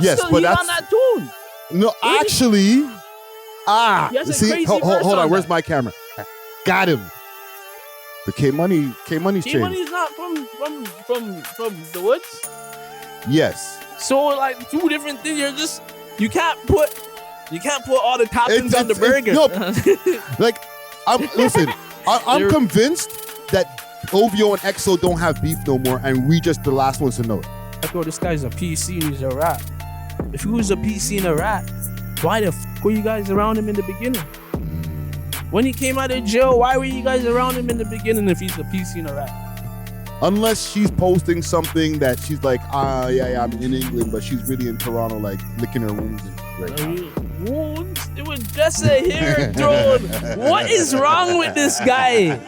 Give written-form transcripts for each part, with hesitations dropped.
Yes, but that's on that tune. No, actually, see, hold on. Where's my camera? Got him. The K Money's K-Money's not from the woods. Yes. So like two different things. You can't put all the toppings on the burger. No, like I'm convinced that OVO and XO don't have beef no more, and we just the last ones to know it. Bro, this guy's a PC and he's a rat. If he was a PC and a rat, why the f were you guys around him in the beginning? When he came out of jail, why were you guys around him in the beginning if he's a PC and a rat? Unless she's posting something that she's like, yeah, I'm in England, but she's really in Toronto, like licking her wounds. Wounds? It was just a hair drone. What is wrong with this guy?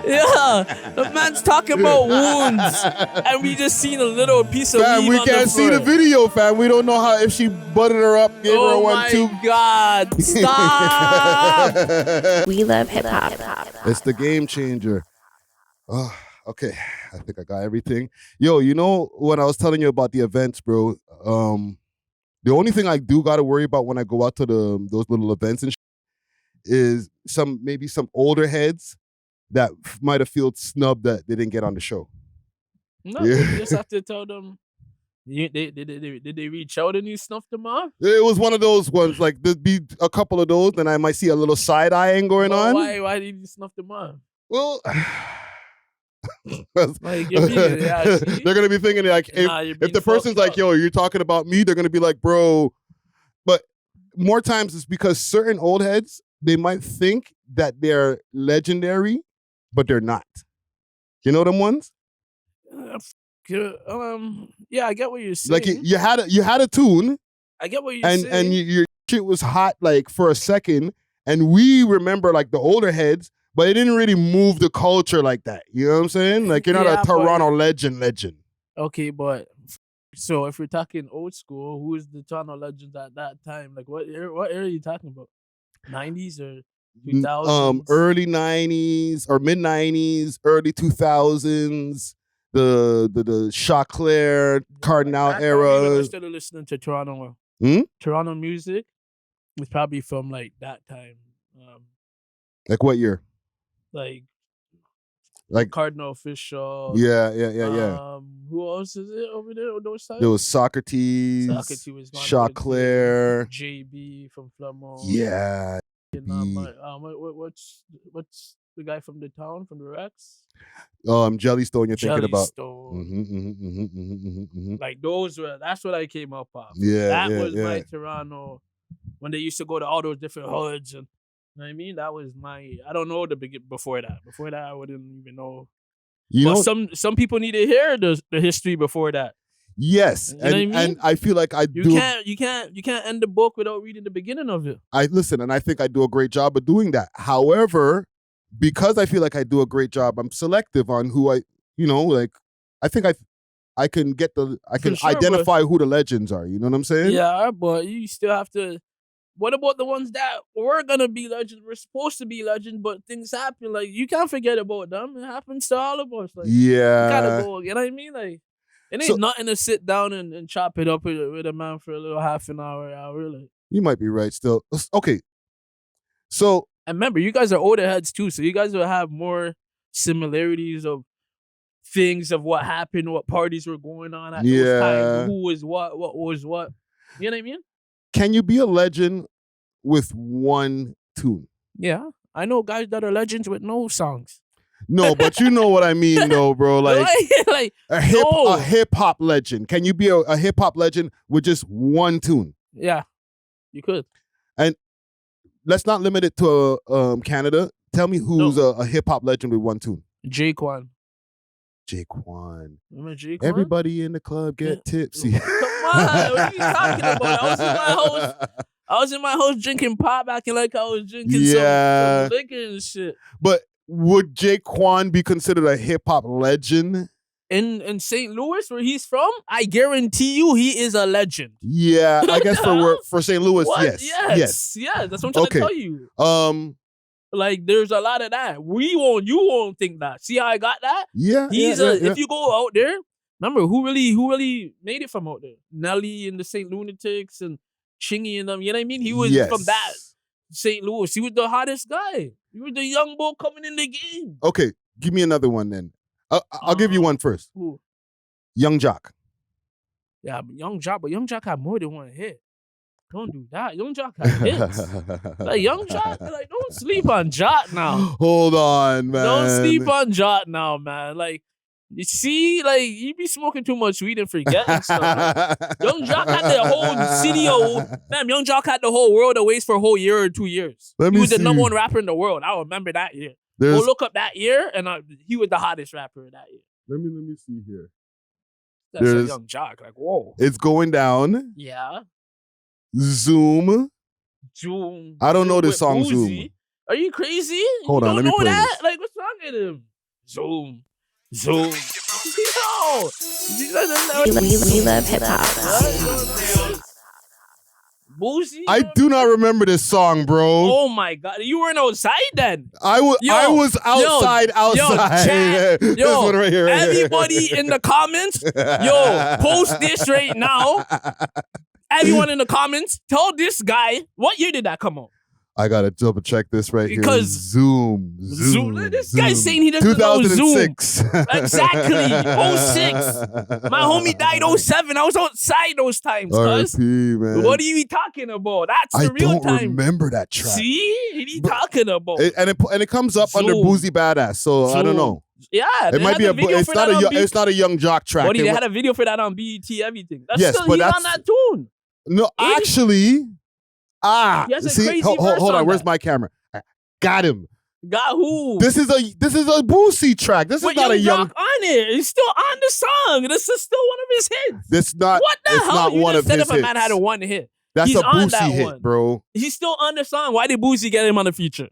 Yeah, the man's talking about wounds, and we just seen a little piece of weave we on can't the see the video, fam. We don't know how if she butted her up, gave her a 1-2. Oh my God! Stop! We love hip hop. It's the game changer. Oh, okay, I think I got everything. Yo, you know when I was telling you about the events, bro? The only thing I do got to worry about when I go out to those little events and shit is maybe some older heads that might have felt snubbed that they didn't get on the show. No, you just have to tell them. Did they reach out and you snuffed them off? It was one of those ones. Like there'd be a couple of those, and I might see a little side eyeing going on. Why did you snuff them off? Well. Like, they're gonna be thinking like if the person's like, yo, you're talking about me, they're gonna be like, bro. But more times it's because certain old heads, they might think that they're legendary, but they're not. You know them ones? Yeah, I get what you're saying. Like you had a tune. I get what you're saying. And your shit was hot like for a second, and we remember like the older heads. But it didn't really move the culture like that. You know what I'm saying? Like, you're not a Toronto legend. Okay, but so if we're talking old school, who is the Toronto legend at that time? Like, what era are you talking about? 90s or 2000s? Early 90s or mid 90s, early 2000s. The Shae, Cardinal era. I started listening to Toronto music. It's probably from like that time. Like what year? Like Cardinal Official. Yeah. Who else is it over there on those sides? There was Socrates. Socrates was gone. Shae. JB from Flemo. Yeah. What's the guy from the town, from the Rex? Jellystone you're thinking about. Like that's what I came up off. Yeah. That was my Toronto when they used to go to all those different hoods and you know what I mean? That was I don't know before that. Before that, I wouldn't even know. Some people need to hear the history before that. Yes, you know what I mean? And I feel like you can't end the book without reading the beginning of it. And I think I do a great job of doing that. However, because I feel like I do a great job, I'm selective on who I think I can identify who the legends are. You know what I'm saying? Yeah, but you still have to. What about the ones that were gonna be legends? We're supposed to be legends, but things happen. Like you can't forget about them. It happens to all of us. Like, yeah, you gotta go. You know what I mean? Like it ain't nothing to sit down and chop it up with a man for a little half an hour. Like you might be right. Still, okay. So and remember, you guys are older heads too, so you guys will have more similarities of things of what happened, what parties were going on at those times, who was what was what. You know what I mean? Can you be a legend with one tune? Yeah. I know guys that are legends with no songs. No, but you know what I mean though, bro. Like a hip hop legend. Can you be a hip hop legend with just one tune? Yeah, you could. And let's not limit it to Canada. Tell me who's a hip hop legend with one tune. Jaquan. Remember Jaquan? Everybody in the club get tipsy. Come on, what are you talking about? I was in my house drinking pop, acting like I was drinking some liquor and shit. But would Jaquan be considered a hip hop legend? In St. Louis, where he's from, I guarantee you he is a legend. Yeah, I guess for St. Louis, yes. Yeah, that's what I'm trying to tell you. Like there's a lot of that. You won't think that. See how I got that? Yeah. If you go out there, Remember who really made it from out there? Nelly and the St. Lunatics and Chingy and them. You know what I mean? He was from that St. Louis. He was the hottest guy. He was the young bull coming in the game. Okay, give me another one then. I'll give you one first. Who? Young Jock. Yeah, but Young Jock had more than one hit. Don't do that. Young Jock had hits. Like Young Jock, like don't sleep on Jock now. Hold on, man. Don't sleep on Jock now, man. Like you see, like you be smoking too much weed and forgetting stuff. Like, Young Jock had the whole city. Man, Young Jock had the whole world away for a whole year or 2 years. He was the number one rapper in the world. I remember that year. Go look up that year, and he was the hottest rapper that year. Let me see here. That's a Young Jock. Like whoa, it's going down. Yeah. Zoom. I don't know this song, Boozy. Zoom. Are you crazy? Hold on, let me play that? this. Like, what's wrong with him? Zoom. No. We love hip hop. Boozy? I do not remember this song, bro. Oh my God. You weren't outside then. I was outside. Chat, this one right here. Everybody in the comments, post this right now. Everyone in the comments, tell this guy, what year did that come out? I gotta double check this right because here. Zoom. This guy's saying he doesn't know Zoom. Exactly. 06. My homie died 07. I was outside those times, cuz. man. What are you talking about? That's the real time. I don't remember that track. See? What are you talking about? And it comes up under Boozy Badass, so I don't know. Yeah, it might be it's not a Young Jock track. What, they had a video for that on BET, everything. That's yes, still, but he's that's on that tune. No, actually, see, hold on. Where's my camera? Got him. Got who? This is a Boosie track. This is not a Young Jock on it. He's still on the song. This is still one of his hits. This not. What the it's hell? not You one just of said his if a man hits. had a one hit. That's He's a on Boosie that hit, one. bro. He's still on the song. Why did Boosie get him on the feature?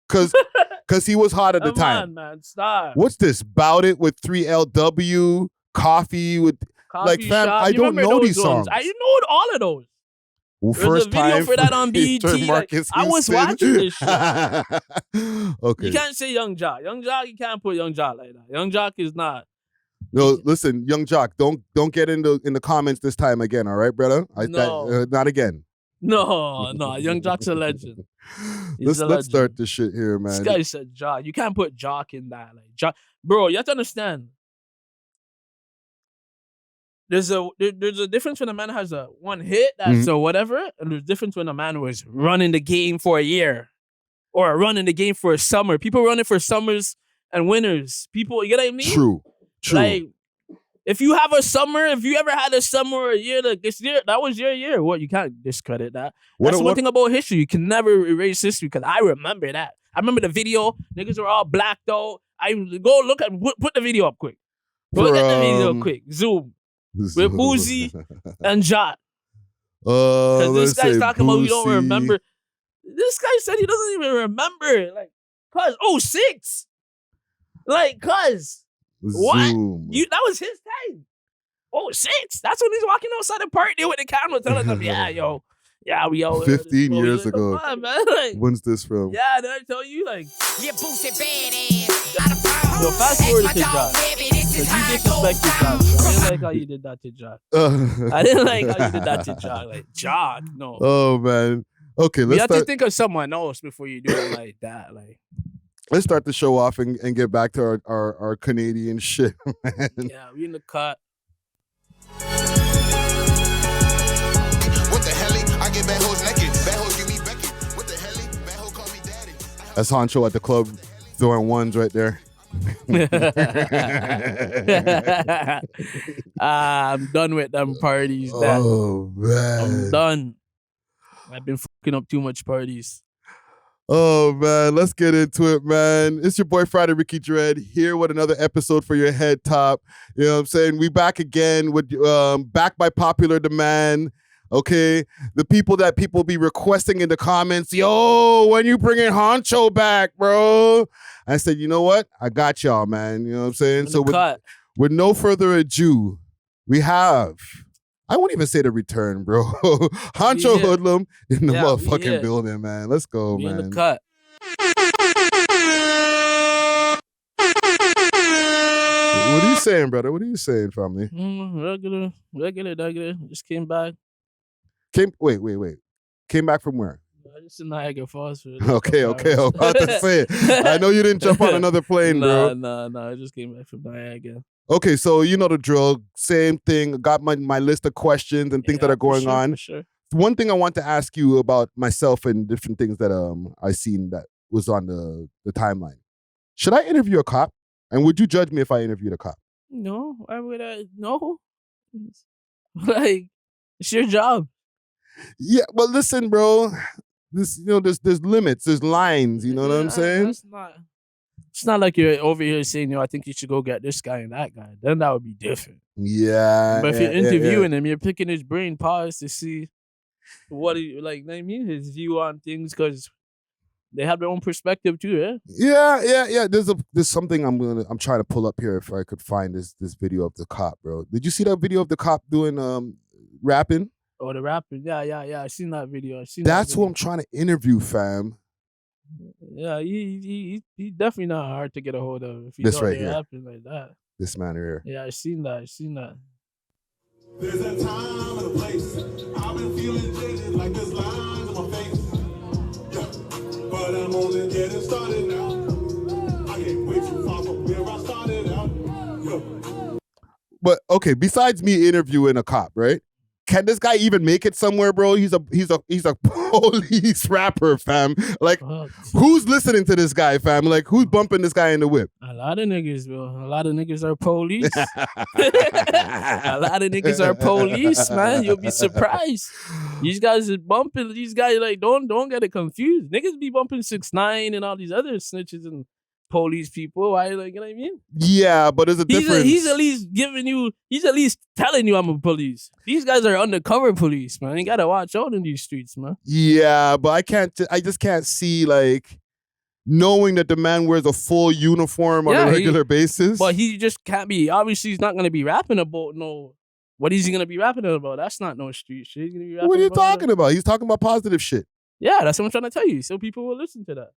Because he was hot at the time. On, man. Stop. What's this? Bout It with 3LW, Coffee with like fam. Shop. I don't know these songs. I know all of those. Well, There's first a video time for that on BET. Like, I was watching this shit. Okay. You can't say Young Jock. Young Jock, you can't put Young Jock like that. Young Jock is not. No, listen, Young Jock, don't get in the comments this time again, all right, brother? Not again. No, Young Jock's a legend. Let's start this shit here, man. This guy said Jock. You can't put Jock in that. Like Jock, bro. You have to understand. There's a difference when a man has a one hit that's a whatever, and there's a difference when a man was running the game for a year or running the game for a summer. People running for summers and winters. People, you get what I mean? True. Like, if you have a summer, if you ever had a summer or a year, like this year, that was your year. What, you can't discredit that. That's one thing about history. You can never erase history because I remember that. I remember the video. Niggas were all blacked out. I go look at put the video up quick. Look at the video quick. Zoom. With Boozy and Jock. Because this guy's talking about you don't remember. This guy said he doesn't even remember. Like, cuz 06. Like, cuz. What? That was his time. 06. That's when he's walking outside the party with the camera telling them, we all 15 years like, ago. Come on, man. Like, when's this from? Yeah, did I tell you? Like, yo, fast forward to Jock. Because you disrespected Jock. I didn't like how you did that to Jock. I didn't like how you did that to Jock. Like, Jock, no. Oh, man. Okay, you have to think of someone else before you do it like that. Like, let's start the show off and get back to our Canadian shit, man. Yeah, we in the cut. What the hell? I get bad hoes naked. Bad hoes give me Becky. What the hell? Bad hoe call me daddy. That's Honcho at the club throwing ones right there. I'm done with them parties. Oh, man. I'm done. I've been fucking up too much parties. Oh, man. Let's get into it, man. It's your boy, Friday Ricky Dread, here with another episode for your head top. You know what I'm saying? We back again with back by popular demand. Okay? The people that people be requesting in the comments, yo, when you bringing Honcho back, bro? I said, you know what? I got y'all, man. You know what I'm saying? So with no further ado, we have... I won't even say the return, bro. Honcho Hoodlum in the motherfucking building, man. Let's go, man. In the cut. What do you saying, brother? What are you saying, family? Regular. Just came back. Wait. Came back from where? Just in Niagara Falls. For Okay. I'm about to say it. I know you didn't jump on another plane, bro. Nah. I just came back from Niagara. Okay, so you know the drill. Same thing. Got my list of questions and things that are going on. For sure. One thing I want to ask you about myself and different things that I seen that was on the timeline. Should I interview a cop? And would you judge me if I interviewed a cop? No, why would I? No. Like, it's your job. Yeah, but listen, bro. This, there's limits, there's lines. You know what I'm saying? It's not like you're over here saying, I think you should go get this guy and that guy. Then that would be different. Yeah. But if you're interviewing him, you're picking his brain pause to see what he his view on things, because they have their own perspective too, Yeah. There's something I'm trying to pull up here if I could find this video of the cop, bro. Did you see that video of the cop doing rapping? Oh, the rapping. Yeah. I seen that video. That's who I'm trying to interview, fam. Yeah, he definitely not hard to get a hold of if this right here. Rapping like that. This man here. Yeah, I seen that. There's a time and a place. I've been feeling jaded like there's lines on my face. Yeah. But I'm only getting started now. I get way too far from where I started out. Yeah. But okay, besides me interviewing a cop, right? Can this guy even make it somewhere, bro? He's a police rapper, fam. Like, who's listening to this guy, fam? Like, who's bumping this guy in the whip? A lot of niggas, bro. A lot of niggas are police. A lot of niggas are police, man. You'll be surprised. These guys is bumping. These guys, like, don't get it confused. Niggas be bumping 6ix9ine and all these other snitches and police people. Why, like, you know what I mean? Yeah, but there's a difference. He's at least telling you I'm a police. These guys are undercover police, man. You gotta watch out in these streets, man. Yeah, but I just can't see, like, knowing that the man wears a full uniform on a regular basis. But he just can't be, obviously he's not gonna be rapping about what is he gonna be rapping about? That's not no street shit. He's gonna be rapping what are you talking about? He's talking about positive shit. Yeah, that's what I'm trying to tell you. So people will listen to that.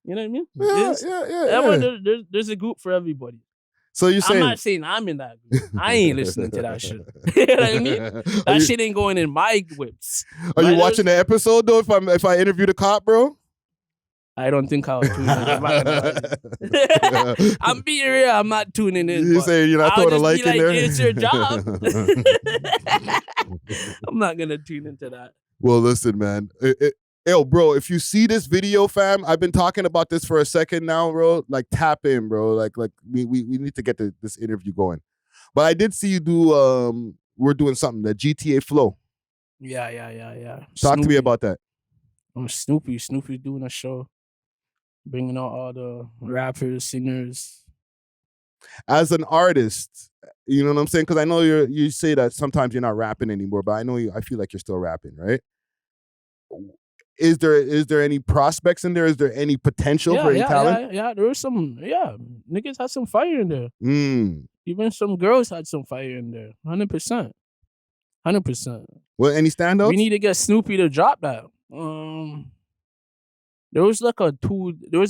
You know what I mean? Yeah. There's a group for everybody. So you're saying... I'm not saying I'm in that group. I ain't listening to that shit. You know what I mean? That shit ain't going in my whips. Are you watching the episode, though, if I interviewed a cop, bro? I don't think I'll tune in. I'm being real. I'm not tuning in. You say you're not throwing a like in there? It's your job. I'm not going to tune into that. Well, listen, man. Yo, bro, if you see this video, fam, I've been talking about this for a second now, bro. Like, tap in, bro. Like we need to get this interview going. But I did see you do, we're doing something, the GTA Flow. Yeah. Talk to me about that. Snoopy's doing a show, bringing out all the rappers, singers. As an artist, you know what I'm saying? Because I know you say that sometimes you're not rapping anymore, but I feel like you're still rapping, right? Is there any prospects in there? Is there any potential for any talent? Yeah, there was some. Yeah, niggas had some fire in there. Even some girls had some fire in there. 100%. Well, any standouts? We need to get Snoopy to drop that. There was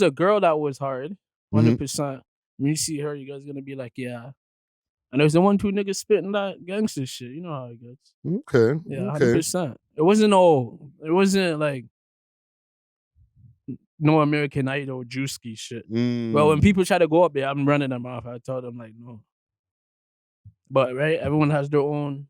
a girl that was hard. 100%. When you see her, you guys gonna be like, yeah. And there's the 2 niggas spitting that gangster shit. You know how it gets. Okay. Yeah, 100%. It wasn't like no American Idol Juicy shit. Well, when people try to go up there, I'm running them off. I tell them, like, no. But, right, everyone has their own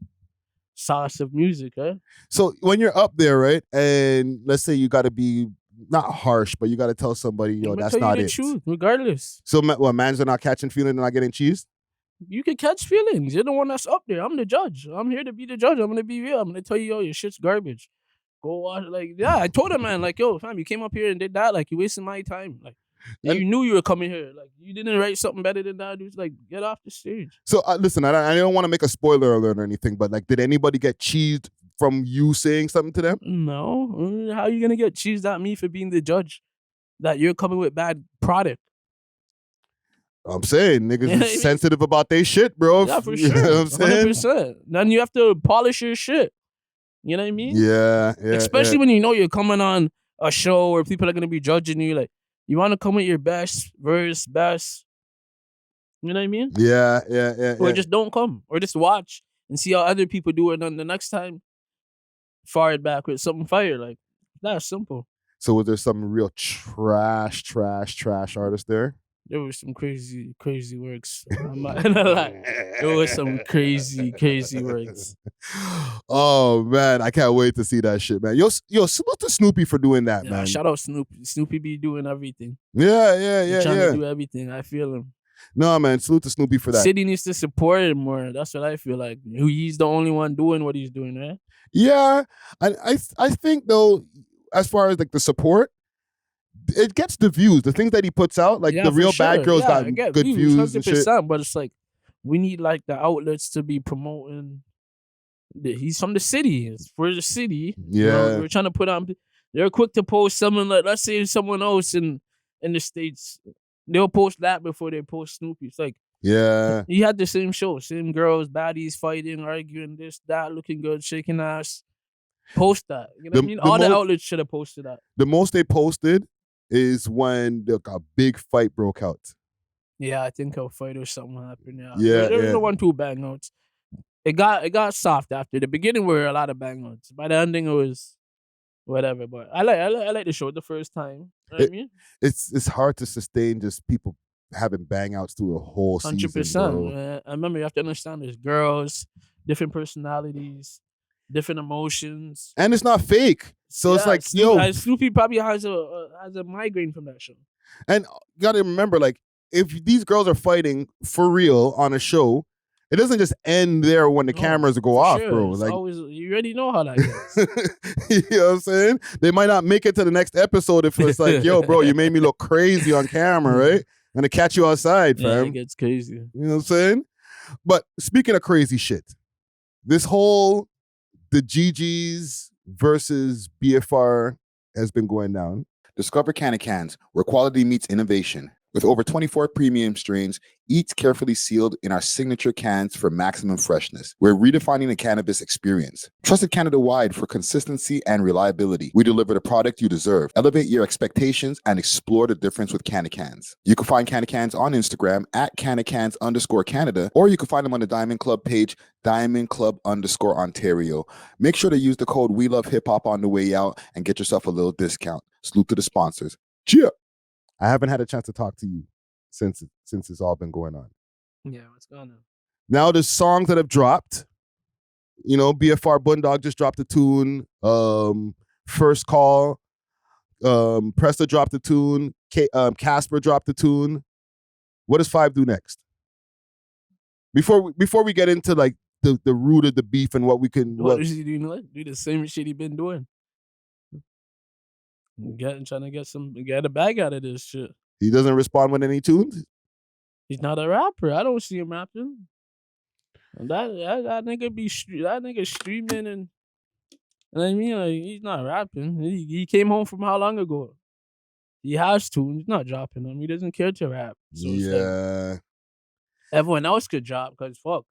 sauce of music, right? So when you're up there, right, and let's say you got to be not harsh, but you got to tell somebody, yo, that's not it. Truth, regardless. So, mans are not catching feelings and not getting cheesed? You can catch feelings. You're the one that's up there. I'm the judge. I'm here to be the judge. I'm gonna be real. I'm gonna tell you, yo, your shit's garbage. Go watch. Like, yeah, I told him, man, like, yo, fam, you came up here and did that. Like, you wasting my time. Like, you knew you were coming here. Like, you didn't write something better than that. Dude, like, get off the stage. So, listen, I don't want to make a spoiler alert or anything, but like, did anybody get cheesed from you saying something to them? No. How are you gonna get cheesed at me for being the judge? That you're coming with bad product. I'm saying niggas is sensitive about their shit, bro. Yeah, for you sure. know what I'm saying? 100%. Then you have to polish your shit. You know what I mean? Yeah. Especially when you know you're coming on a show where people are going to be judging you. Like, you want to come with your best verse, best You know what I mean? Yeah. Or just don't come. Or just watch and see how other people do it. And the next time, fire it back with something fire. Like, that's simple. So was there some real trash artists there? There was some crazy works. I'm not gonna lie. There was some crazy works. Oh man, I can't wait to see that shit, man. Yo, salute to Snoopy for doing that, Yeah, man. shout out Snoopy. Snoopy be doing everything. Yeah. Trying to do everything. I feel him. No, man, salute to Snoopy for that. City needs to support him more. That's what I feel like. He's the only one doing what he's doing, right? Yeah, I think though, as far as like the support, it gets the views. The things that he puts out, like the real bad girls got good views and shit. But it's like we need like the outlets to be promoting. He's from the city. It's for the city. Yeah, you know, we're trying to put on. They're quick to post someone like, let's say someone else in the States. They'll post that before they post Snoopy. It's like, yeah, he had the same show, same girls, baddies fighting, arguing, this, that, looking good, shaking ass. Post that. You know what I mean? All the outlets should have posted that. The most they posted is when a big fight broke out. Yeah, I think a fight or something happened. Yeah, there was no 1-2 bang outs. It got soft after the beginning. Were a lot of bang outs. By the ending, it was whatever. But I like the show the first time. You know what I mean? It's hard to sustain just people having bang outs through a whole season. 100%. I remember you have to understand there's girls, different personalities, different emotions, and it's not fake. So it's like, Snoopy probably has a migraine from that show. And you gotta remember, like, if these girls are fighting for real on a show, it doesn't just end there when the cameras go off, bro. It's like, always, you already know how that goes. You know what I'm saying? They might not make it to the next episode if it's like, yo, bro, you made me look crazy on camera, right? I'm gonna catch you outside, fam. Yeah, it gets crazy. You know what I'm saying? But speaking of crazy shit, this whole the GGs versus BFR has been going down. Discover Cans, where quality meets innovation. With over 24 premium strains, each carefully sealed in our signature cans for maximum freshness. We're redefining the cannabis experience. Trusted Canada-wide for consistency and reliability. We deliver the product you deserve. Elevate your expectations and explore the difference with Cans. You can find Cans on Instagram at @Cans_Canada, or you can find them on the Diamond Club page, DiamondClub_Ontario. Make sure to use the code WeLoveHipHop on the way out and get yourself a little discount. Salute to the sponsors. Cheer! I haven't had a chance to talk to you since it's all been going on. Yeah, what's going on? Now there's songs that have dropped. You know, BFR Bundog just dropped a tune. First Call. Presta dropped a tune. Casper dropped a tune. What does Five do next? Before we get into like the root of the beef and what we can. What is he doing? Do the same shit he been doing. Trying to get a bag out of this shit. He doesn't respond with any tunes? He's not a rapper. I don't see him rapping. And that nigga streaming and I mean, like, he's not rapping. He came home from how long ago? He has to. He's not dropping them. He doesn't care to rap. So yeah. Like, everyone else could drop because fuck.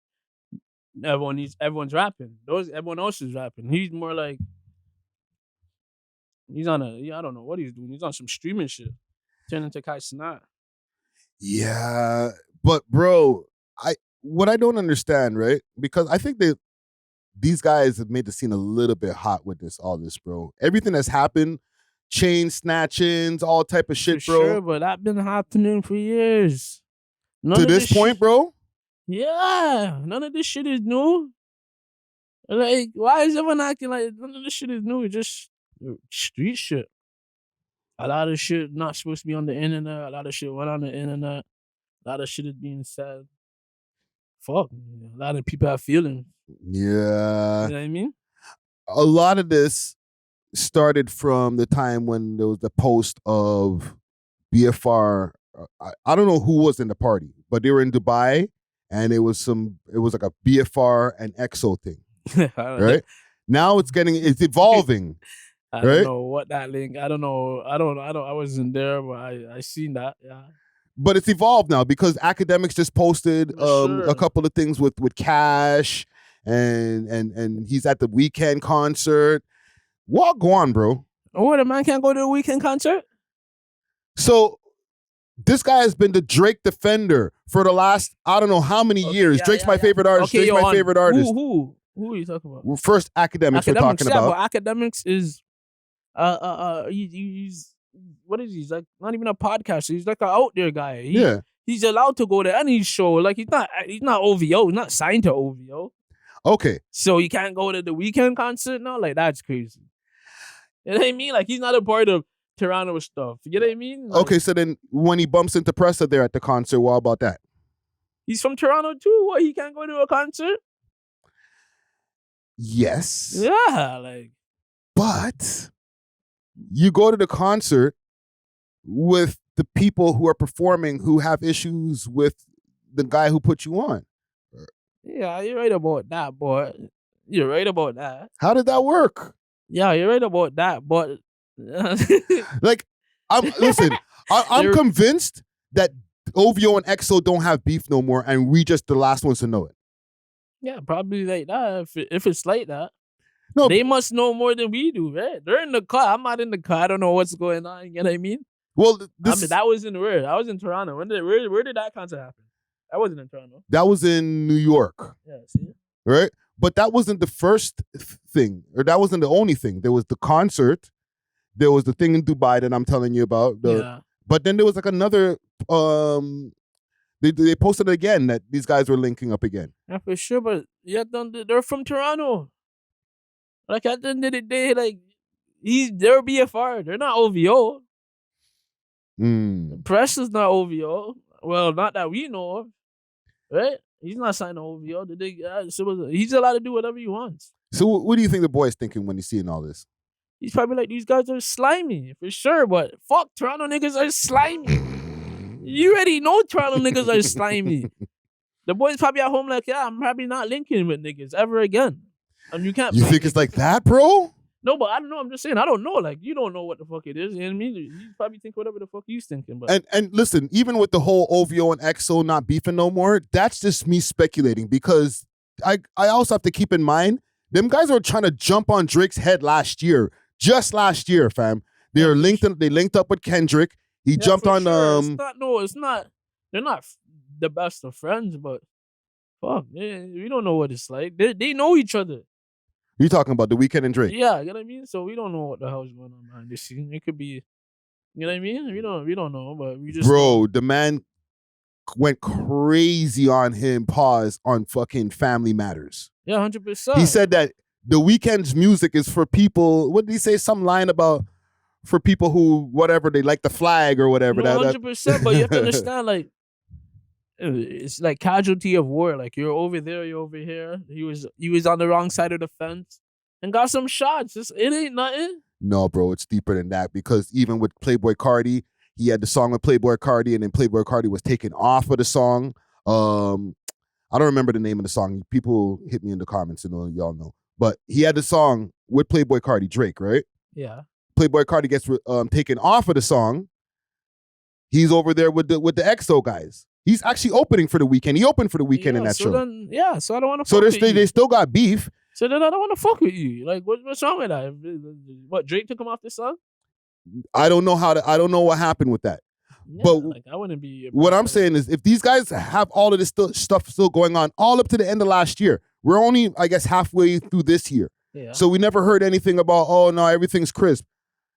Everyone's rapping. Everyone else is rapping. He's more like he's on I don't know what he's doing. He's on some streaming shit. Turning to Kai Cenat. Yeah. But bro, what I don't understand, right? Because I think that these guys have made the scene a little bit hot with all this, bro. Everything that's happened, chain snatchings, all type of shit, for bro. Sure, but that's been happening for years. To this point, bro? Yeah. None of this shit is new. Like, why is everyone acting like none of this shit is new? It's just street shit. A lot of shit not supposed to be on the internet. A lot of shit went on the internet. A lot of shit is being said. Fuck. A lot of people have feelings. Yeah. You know what I mean? A lot of this started from the time when there was the post of BFR. I don't know who was in the party, but they were in Dubai and it was like a BFR and XO thing. Right? Now it's evolving. I don't know what that link. I don't know. I wasn't there, but I seen that. Yeah. But it's evolved now because academics just posted a couple of things with Cash and he's at the Weekend concert. What go on, bro? Oh, the man can't go to the Weekend concert? So This guy has been the Drake defender for the last, I don't know how many years. yeah, Drake's yeah, my yeah. favorite artist. Okay, Drake's my favorite artist. Who are you talking about? Well, first, academics we're talking about. But academics is he's what is he? He's like not even a podcaster. He's like an out there guy. He's allowed to go to any show. Like he's not OVO. He's not signed to OVO. Okay. So he can't go to the weekend concert now? Like that's crazy. You know what I mean? Like he's not a part of Toronto stuff. You know what I mean? Like, Okay, so then when he bumps into Pressa there at the concert, what about that? he's from Toronto too. What, he can't go to a concert? Yes. Yeah, like But you go to the concert with the people who are performing who have issues with the guy who put you on. yeah, you're right about that, boy. You're right about that. How did that work? Yeah, you're right about that, but Like, I'm You're- convinced that OVO and EXO don't have beef no more, and we just the last ones to know it. yeah, probably like that. If it's like that, No, they must know more than we do, right? They're in the car. I'm not in the car. I don't know what's going on. You know what I mean? well, I mean, that was in where? I was in Toronto. Where did that concert happen? I wasn't in Toronto. that was in New York, Yeah, see? right? But that wasn't the first thing, or that wasn't the only thing. There was the concert, there was the thing in Dubai that I'm telling you about. Yeah. But then there was like another. They posted again that these guys were linking up again. Yeah, for sure. But yeah, they're from Toronto. Like at the end of the day, like they're BFR. They're not OVO. Press is not OVO. Well, not that we know of, right? He's not signed to OVO. He's allowed to do whatever he wants. So what do you think the boy is thinking when he's seeing all this? He's probably like, these guys are slimy for sure. But fuck, Toronto niggas are slimy. You already know Toronto niggas are slimy. The boy's probably at home like, yeah, I'm probably not linking with niggas ever again. And you can't. You think it's like that, bro? No, but I don't know. I'm just saying, I don't know. Like, you don't know what the fuck it is. You know what I mean? You probably think whatever the fuck you thinking. But And listen, even with the whole OVO and EXO not beefing no more, that's just me speculating because I also have to keep in mind them guys were trying to jump on Drake's head last year, just last year, fam. They linked up with Kendrick. He jumped on sure. It's not. They're not the best of friends, but fuck, we don't know what it's like. They know each other. You talking about The Weeknd and Drake? Yeah, you know what I mean? So we don't know what the hell's going on behind this scene. It could be, you know what I mean? We don't know, but we just Bro, the man went crazy on him, on fucking Family Matters. Yeah, 100%. He said that The Weeknd's music is for people, what did he say? Some line about for people who, whatever, they like the flag or whatever. No, 100%, but you have to understand, like, it's like casualty of war. Like you're over there, you're over here. He was on the wrong side of the fence and got some shots. It ain't nothing. No, bro, it's deeper than that because even with Playboy Cardi, he had the song with Playboy Cardi, and then Playboy Cardi was taken off of the song. I don't remember the name of the song. People hit me in the comments and y'all know. But he had the song with Playboy Cardi, Drake, right? Yeah. Playboy Cardi gets taken off of the song. He's over there with the EXO guys. He's actually opening for The Weeknd. He opened for The Weeknd in that show. So I don't want to. So they still got beef. So then I don't want to fuck with you. Like, what's wrong with that? What, Drake took him off the song? I don't know what happened with that. Yeah, but like, I wouldn't be. What I'm saying is, if these guys have all of this stuff still going on, all up to the end of last year, we're only, I guess, halfway through this year. Yeah. So we never heard anything about, oh no, everything's crisp.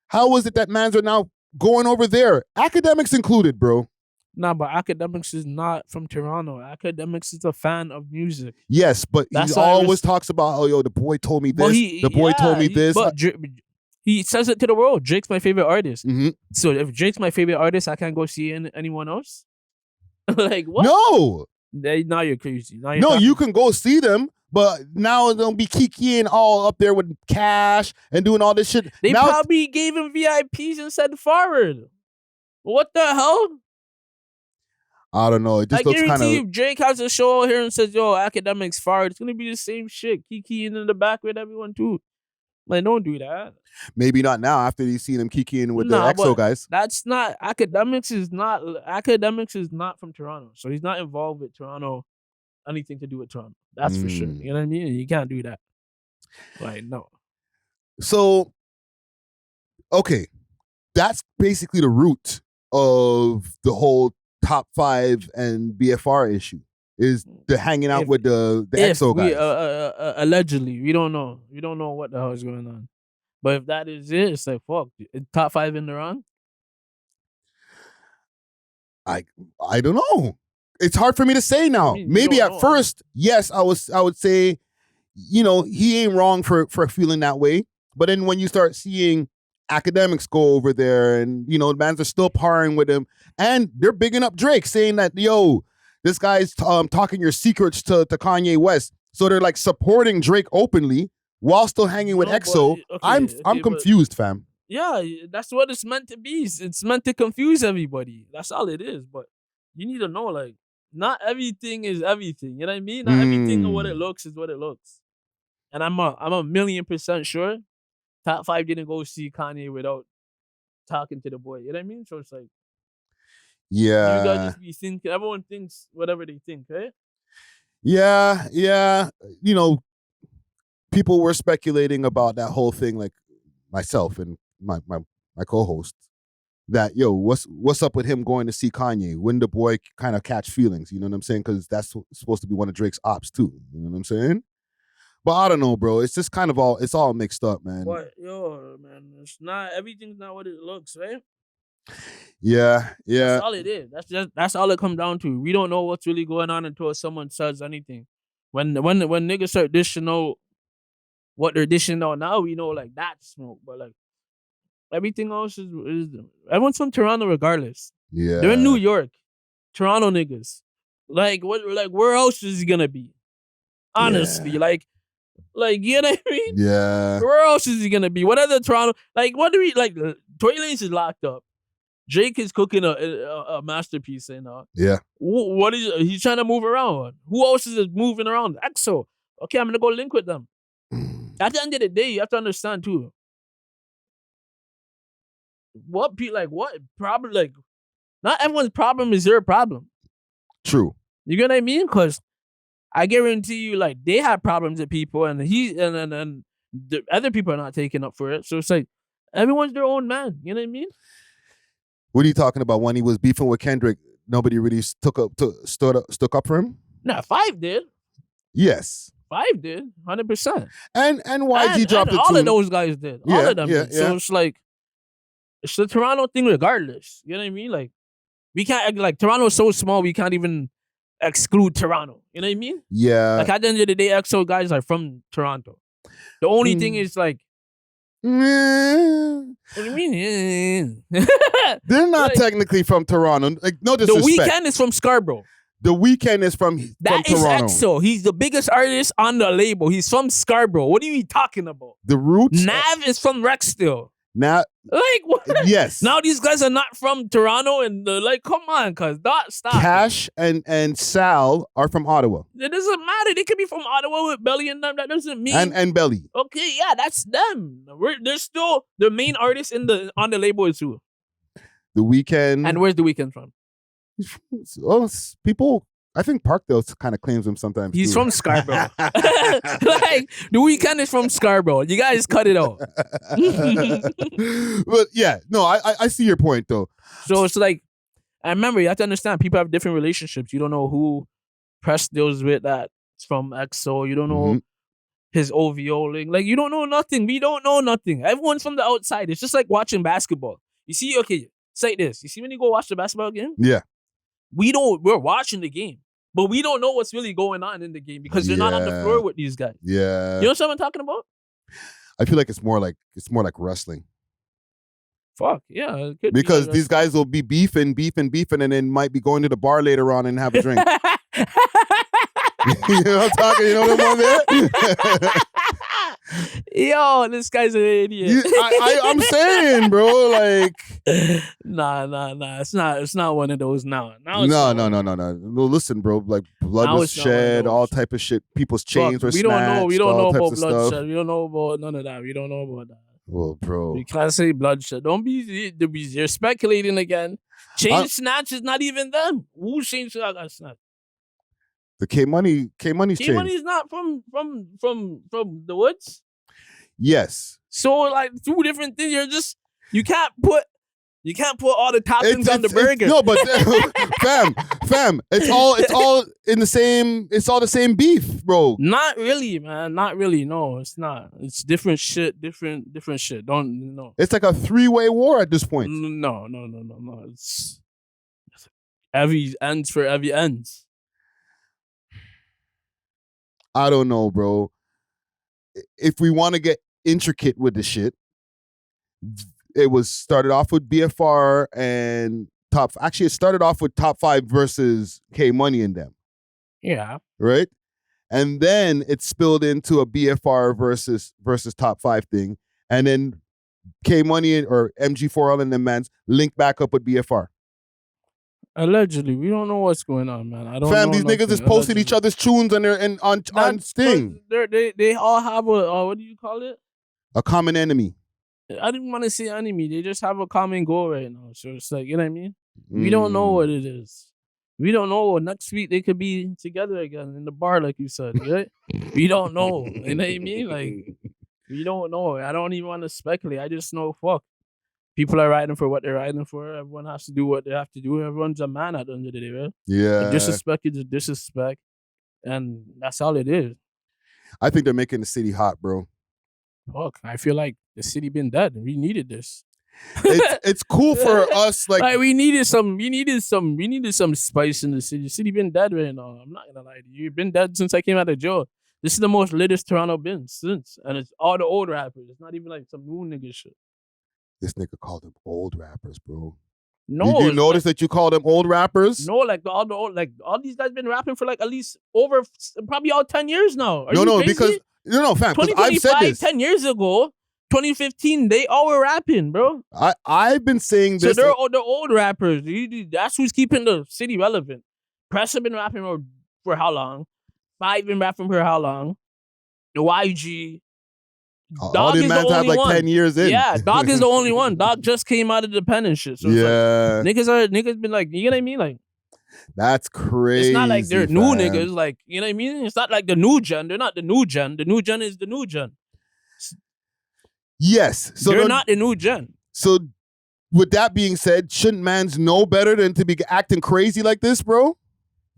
How was it that mans are now going over there? Academics included, bro. Nah, but Academics is not from Toronto. Academics is a fan of music. Yes, but he always talks about, oh, yo, the boy told me this. The boy told me this. But he says it to the world. Drake's my favorite artist. Mm-hmm. So if Drake's my favorite artist, I can't go see anyone else? Like, what? No. Now you're crazy. No, you can go see them, but now they'll be kikiing all up there with cash and doing all this shit. They now, probably gave him VIPs and said forward. What the hell? I don't know. It just looks kind of. If Drake has a show here and says, yo, Academics fired, it's going to be the same shit. Kikiing in the back with everyone too. Like, don't do that. Maybe not now after you've seen him kikiing with the EXO guys. That's not, Academics is not from Toronto. So he's not involved with Toronto, anything to do with Toronto. That's for sure. You know what I mean? You can't do that. Like, no. So, okay. That's basically the root of the whole top 5 and BFR issue. Is the hanging out with the XO guys. Allegedly, we don't know. We don't know what the hell is going on. But if that is it, it's like, fuck. Top 5 in the wrong? I don't know. It's hard for me to say now. Maybe at first, yes, I would say, he ain't wrong for feeling that way. But then when you start seeing academics go over there and, the bands are still parring with him and they're bigging up Drake saying that, yo, this guy's talking your secrets to Kanye West. So they're like supporting Drake openly while still hanging with EXO. I'm confused, fam. Yeah, that's what it's meant to be. It's meant to confuse everybody. That's all it is. But you need to know, like, not everything is everything. You know what I mean? Not everything of what it looks is what it looks. And I'm a 1,000,000% sure Top 5 didn't go see Kanye without talking to the boy. You know what I mean? So it's like, yeah, you gotta just be thinking. Everyone thinks whatever they think, right? Yeah. People were speculating about that whole thing, like myself and my co-host, that what's up with him going to see Kanye? When the boy kind of catch feelings, you know what I'm saying? Because that's supposed to be one of Drake's ops too. You know what I'm saying? But I don't know, bro. It's just kind of all mixed up, man. But man, everything's not what it looks, right? Yeah. That's all it is. That's all it comes down to. We don't know what's really going on until someone says anything. When niggas start dishing out what they're dishing out now, we know like that's smoke. But like everything else is everyone's from Toronto regardless. Yeah. They're in New York. Toronto niggas. Like where else is he gonna be? Honestly, like you know what I mean? Yeah. Where else is he gonna be? What other Toronto? Like what do we like? Tory Lanez is locked up. Drake is cooking a masterpiece, Yeah. What is he's trying to move around? Who else is moving around? EXO. Okay, I'm gonna go link with them. At the end of the day, you have to understand too. What problem? Like, not everyone's problem is your problem. True. You get what I mean? Because I guarantee you, like, they have problems with people, and and the other people are not taking up for it. So it's like everyone's their own man. You know what I mean? What are you talking about? When he was beefing with Kendrick, nobody really stuck up for him? Nah, 5 did. Yes. 5 did, 100%. And YG dropped it too. All of those guys did. All of them did. Yeah. So it's like, it's the Toronto thing regardless. You know what I mean? Like, we can't act like Toronto's so small, we can't even exclude Toronto. You know what I mean? Yeah. Like, at the end of the day, EXO guys are from Toronto. The only thing is like, what do you mean? They're not technically from Toronto. Like, no disrespect. The Weeknd is from Scarborough. The Weeknd is from That is Toronto. EXO. He's the biggest artist on the label. He's from Scarborough. What are you talking about? The Roots. Nav is from Rexdale. Now, like what? Yes. Now these guys are not from Toronto, and like, come on, cuz stop. Cash and Sal are from Ottawa. It doesn't matter. They could be from Ottawa with Belly and them. That doesn't mean and Belly. Okay, yeah, that's them. They're still the main artist on the label is who? The Weeknd. And where's The Weeknd from? People. I think Parkdale kind of claims him sometimes. He's too. from Scarborough. Like, The Weeknd is from Scarborough. You guys cut it out. But yeah, no, I see your point though. So it's like, I remember you have to understand people have different relationships. You don't know who Press deals with that's from EXO. You don't know his OVO link. Like, you don't know nothing. We don't know nothing. Everyone's from the outside. It's just like watching basketball. You see, okay, it's like this. You see when you go watch the basketball game? Yeah. We're watching the game, but we don't know what's really going on in the game because they're not on the floor with these guys. Yeah. You know what I'm talking about? I feel like it's more like wrestling. Fuck, yeah. It could because be these guys will be beefing, and then might be going to the bar later on and have a drink. You know what I'm talking? You know what I'm there? Yo, this guy's an idiot. I'm saying, bro, like, nah. It's not one of those. No. No, listen, bro, like blood was shed, all type of shit. People's chains were snatched. We don't know about bloodshed. Stuff. We don't know about none of that. We don't know about that. Well, bro, you can't say bloodshed. Don't be. You're speculating again. Chain snatch is not even them. Who's chain snatch? The K-Money's chain. K-Money's not from the woods? Yes. So, like, two different things. You can't put You can't put all the toppings on the burger. No, but fam, it's all in the same. It's all the same beef, bro. Not really, man. Not really. No, it's not. It's different shit. Different shit. Don't no. It's like a 3-way war at this point. No. It's every ends for every ends. I don't know, bro. If we want to get intricate with the shit, it was started off with BFR and Actually, it started off with Top 5 versus K Money and them. Yeah. Right? And then it spilled into a BFR versus Top 5 thing. And then K Money or MG4L and them mans linked back up with BFR. Allegedly, we don't know what's going on, man. I don't. Fam, know these niggas is posting each other's tunes on on Sting. They all have a what do you call it? A common enemy. I didn't want to say enemy. They just have a common goal right now. So it's like, you know what I mean? We don't know what it is. We don't know. Next week they could be together again in the bar, like you said, right? We don't know. You know what I mean? Like, we don't know. I don't even want to speculate. I just know, fuck. People are riding for what they're riding for. Everyone has to do what they have to do. Everyone's a man at the end of the day, right? Yeah. A disrespect is a disrespect. And that's all it is. I think they're making the city hot, bro. Fuck, I feel like the city been dead. We needed this. It's cool for us, like we needed some spice in the city. The city been dead right now. I'm not gonna lie to you. You've been dead since I came out of jail. This is the most latest Toronto been since. And it's all the old rappers. It's not even like some new nigga shit. This nigga called them old rappers, bro. No. Did you notice that you called them old rappers? No, like all these guys been rapping for like at least over probably all 10 years now. Are no, you no, crazy? because no, fam, because I've said this 10 years ago, 2015, they all were rapping, bro. I've been saying this. So they're old rappers. That's who's keeping the city relevant. Press have been rapping for how long? 5 been rapping for how long? The YG. All these mans have like 10 years in. Yeah, Dog is the only one. Dog just came out of dependent shit. So yeah. It's like, niggas been like, you know what I mean? Like, that's crazy. it's not like they're new fam. niggas. Like, you know what I mean? It's not like the new gen. They're not the new gen. The new gen is the new gen. Yes. So they're not the new gen. So with that being said, shouldn't mans know better than to be acting crazy like this, bro?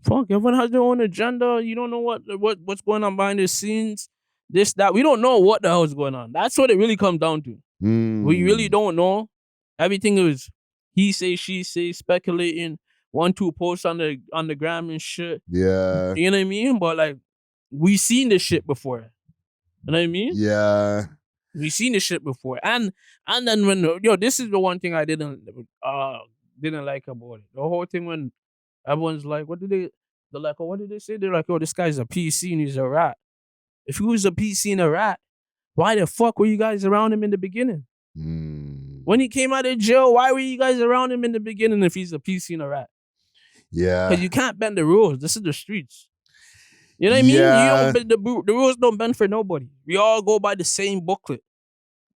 Fuck, everyone has their own agenda. You don't know what's going on behind the scenes. This, that. We don't know what the hell is going on. That's what it really comes down to. We really don't know. Everything is he say, she say, speculating. 1-2 posts on the gram and shit. Yeah. You know what I mean? But like, we seen this shit before. You know what I mean? Yeah. We seen this shit before. And then when this is the one thing I didn't like about it. The whole thing when everyone's like, what did they say? They're like, oh, this guy's a PC and he's a rat. If he was a PC and a rat, why the fuck were you guys around him in the beginning? When he came out of jail, why were you guys around him in the beginning if he's a PC and a rat? Yeah. Because you can't bend the rules. This is the streets. You know what I mean? Yeah. The rules don't bend for nobody. We all go by the same booklet.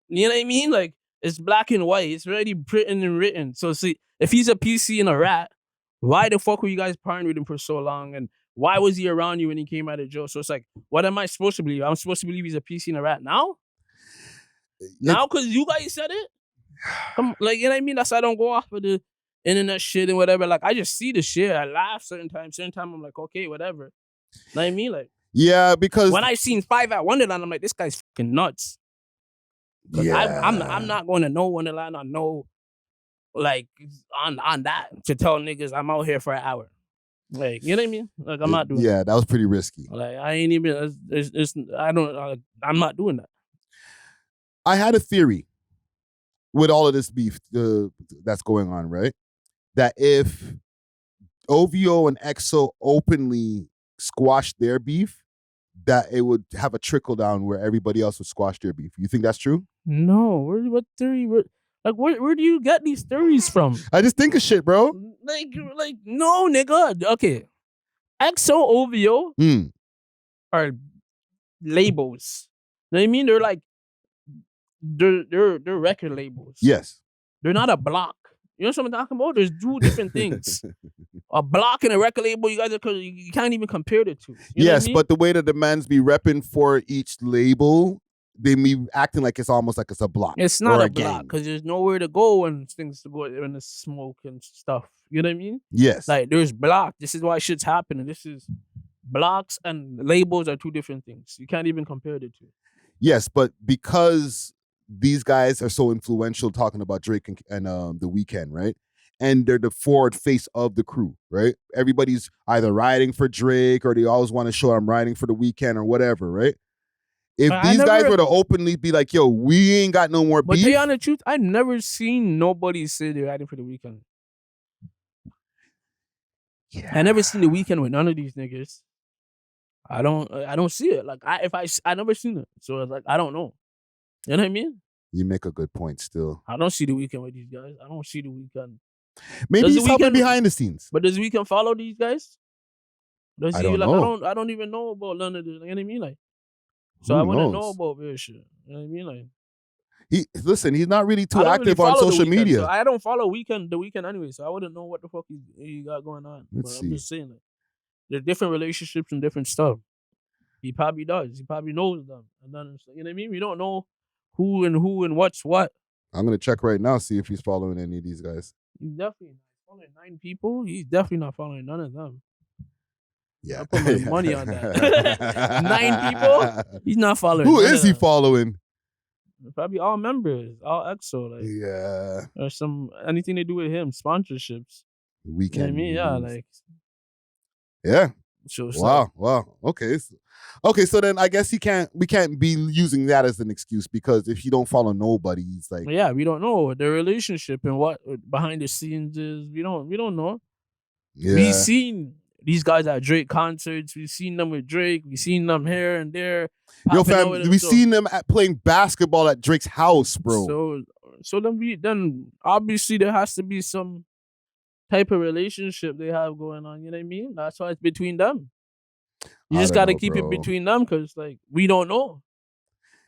You know what I mean? Like, it's black and white. It's already written and written. So see, if he's a PC and a rat, why the fuck were you guys partnering with him for so long? And why was he around you when he came out of jail? So it's like, what am I supposed to believe? I'm supposed to believe he's a PC and a rat now? Now, because you guys said it? Like, you know what I mean? That's why I don't go off of the internet shit and whatever. Like, I just see the shit. I laugh certain times. Certain time I'm like, okay, whatever. Know what I mean? Like, yeah, because when I seen 5 at Wonderland, I'm like, this guy's fucking nuts. Yeah. I'm not going to no Wonderland or no, like, on that to tell niggas I'm out here for an hour. Like, you know what I mean? Like, I'm not doing that. Yeah, that was pretty risky. Like, I ain't even, I'm not doing that. I had a theory with all of this beef that's going on, right? That if OVO and XO openly squashed their beef, that it would have a trickle down where everybody else would squash their beef. You think that's true? No. What theory? Where do you get these theories from? I just think of shit, bro. Like no, nigga. Okay. XO, OVO are labels. You know what I mean? They're like, they're record labels. Yes. They're not a block. You know what I'm talking about? There's 2 different things. A block and a record label, you can't even compare the two. You know what I mean? But the way that the mans be repping for each label they be acting like it's almost like it's a block. It's not or a block because there's nowhere to go when things to go when the smoke and stuff. You know what I mean? Yes. Like there's block. This is why shit's happening. This is blocks and labels are two different things. You can't even compare the two. Yes, but because these guys are so influential talking about Drake and The Weeknd, right? And they're the forward face of the crew, right? Everybody's either riding for Drake or they always want to show I'm riding for The Weeknd or whatever, right? If these guys were to openly be like, yo, we ain't got no more beef. But to tell you the truth, I never seen nobody say they're riding for The Weeknd. Yeah. I never seen The Weeknd with none of these niggas. I don't see it. Like I never seen it. So it's like I don't know. You know what I mean? You make a good point still. I don't see The Weeknd with these guys. I don't see The Weeknd. Maybe he's helping behind the scenes. But does The Weeknd follow these guys? Does I he don't like know. I don't even know about none of this. You know what I mean? Like so I wouldn't know about this shit. You know what I mean? Like he's not really too active on social media. So I don't follow The Weeknd anyway, so I wouldn't know what the fuck he got going on. Let's see. I'm just saying, like, there's different relationships and different stuff. He probably does. He probably knows them. And then, you know what I mean? We don't know who and what's what. I'm going to check right now, see if he's following any of these guys. He's definitely not following 9 people. He's definitely not following none of them. Yeah. I put my money on that. 9 people? He's not following. Who is he following? Probably all members, all EXO. Like, yeah. Or anything they do with him, sponsorships. Weekend. You know what I mean? Yeah, like. Yeah. Sure, wow. Okay, so then I guess we can't be using that as an excuse because if you don't follow nobody, it's like yeah, we don't know their relationship and what behind the scenes is. We don't know. Yeah. We've seen these guys at Drake concerts. We've seen them with Drake. We've seen them here and there. Yo, fam, we've seen them playing basketball at Drake's house, bro. So then obviously there has to be some type of relationship they have going on. You know what I mean? That's why it's between them. You just got to keep it between them because, like, we don't know.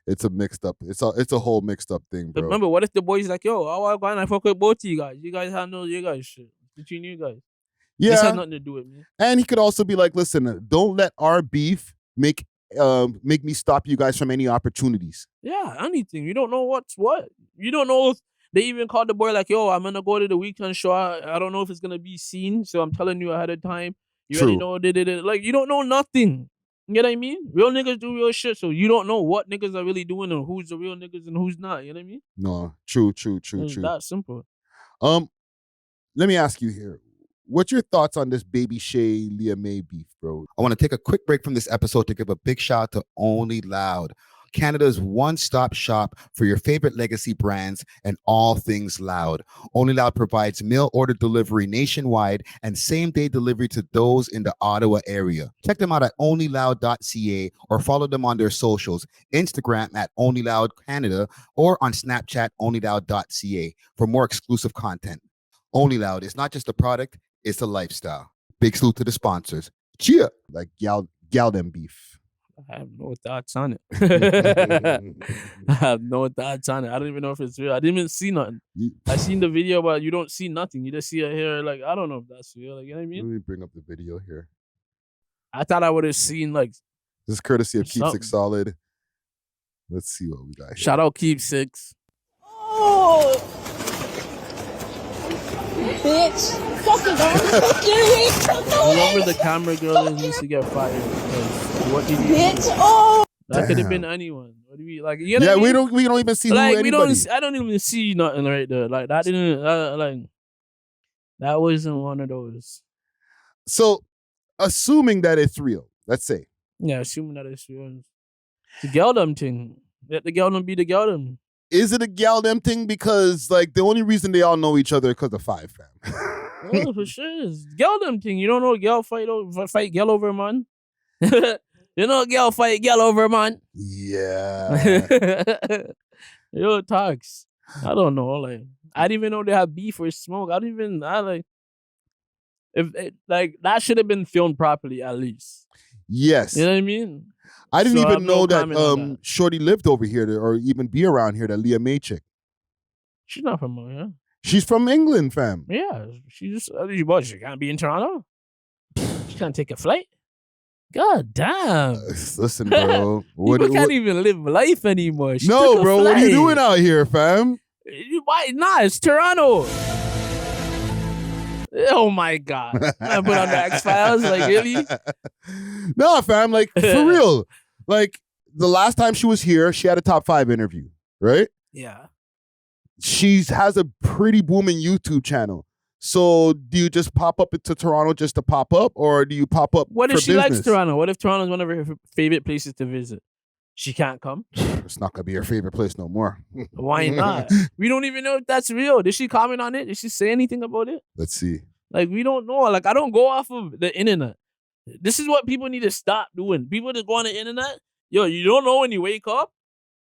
It's a mixed up. It's a whole mixed up thing, bro. But remember, what if the boy's like, yo, I fuck with both of you guys. You guys handle your guys shit between you guys. Yeah, this has nothing to do with me. And he could also be like, listen, don't let our beef make me stop you guys from any opportunities. Yeah, anything. You don't know what's what. You don't know if they even called the boy like, yo, I'm gonna go to the weekend show. I don't know if it's gonna be seen, so I'm telling you ahead of time. You already know like you don't know nothing. You know what I mean? Real niggas do real shit, so you don't know what niggas are really doing and who's the real niggas and who's not. You know what I mean? No, true. It's that simple. Let me ask you here. What's your thoughts on this baby Shae, Liyah May beef, bro? I want to take a quick break from this episode to give a big shout out to Only Loud, Canada's one-stop shop for your favorite legacy brands and all things loud. Only Loud provides mail order delivery nationwide and same-day delivery to those in the Ottawa area. Check them out at onlyloud.ca or follow them on their socials, Instagram at onlyloudcanada or on Snapchat onlyloud.ca for more exclusive content. Only Loud is not just a product, it's a lifestyle. Big salute to the sponsors. Cheer! Like gal them beef. I have no thoughts on it. I have no thoughts on it. I don't even know if it's real. I didn't even see nothing. I seen the video, but you don't see nothing. You just see a hair. Like, I don't know if that's real. Like, you know what I mean? Let me bring up the video here. I thought I would have seen, like... This is courtesy of Keep Six Solid. Let's see what we got here. Shout out Keep Six. Oh! Bitch. Fucking Whoever the camera girl is needs to get fired. Because what did you Bitch, oh! That could have been anyone. What do you like? You know what I mean? we don't even see like, who anybody. I don't even see nothing right there. Like that didn't that wasn't one of those. So, assuming that it's real, let's say. Yeah, assuming that it's real. The geldom thing. Let the geldom be the geldom. Is it a geldom thing? Because like the only reason they all know each other is because of 5 fam. Oh, for sure. It's geldom thing. You don't know a girl fight girl over a man? You know a girl fight girl over a man? Yeah. Yo, talks. I don't know. Like, I didn't even know they had beef or smoke. That should have been filmed properly at least. Yes. You know what I mean? I didn't even know that Shorty lived over here or even be around here, that Liyah May chick. She's not from here. She's from England, fam. Yeah. She can't be in Toronto. She can't take a flight. God damn. Listen, bro. People can't even live life anymore. She No, took a bro. What are you flight. doing out here, fam? Why not? It's Toronto. Oh my God. I put on the X-Files. Like, really? No, fam. Like, for real. Like, the last time she was here, she had a top 5 interview, right? Yeah. She has a pretty booming YouTube channel. So do you just pop up into Toronto just to pop up, or do you pop up What if for she business? likes Toronto? What if Toronto's one of her favorite places to visit? She can't come? It's not going to be her favorite place no more. Why not? We don't even know if that's real. Did she comment on it? Did she say anything about it? Let's see. Like, we don't know. Like, I don't go off of the internet. This is what people need to stop doing. People just go on the internet. Yo, you don't know when you wake up.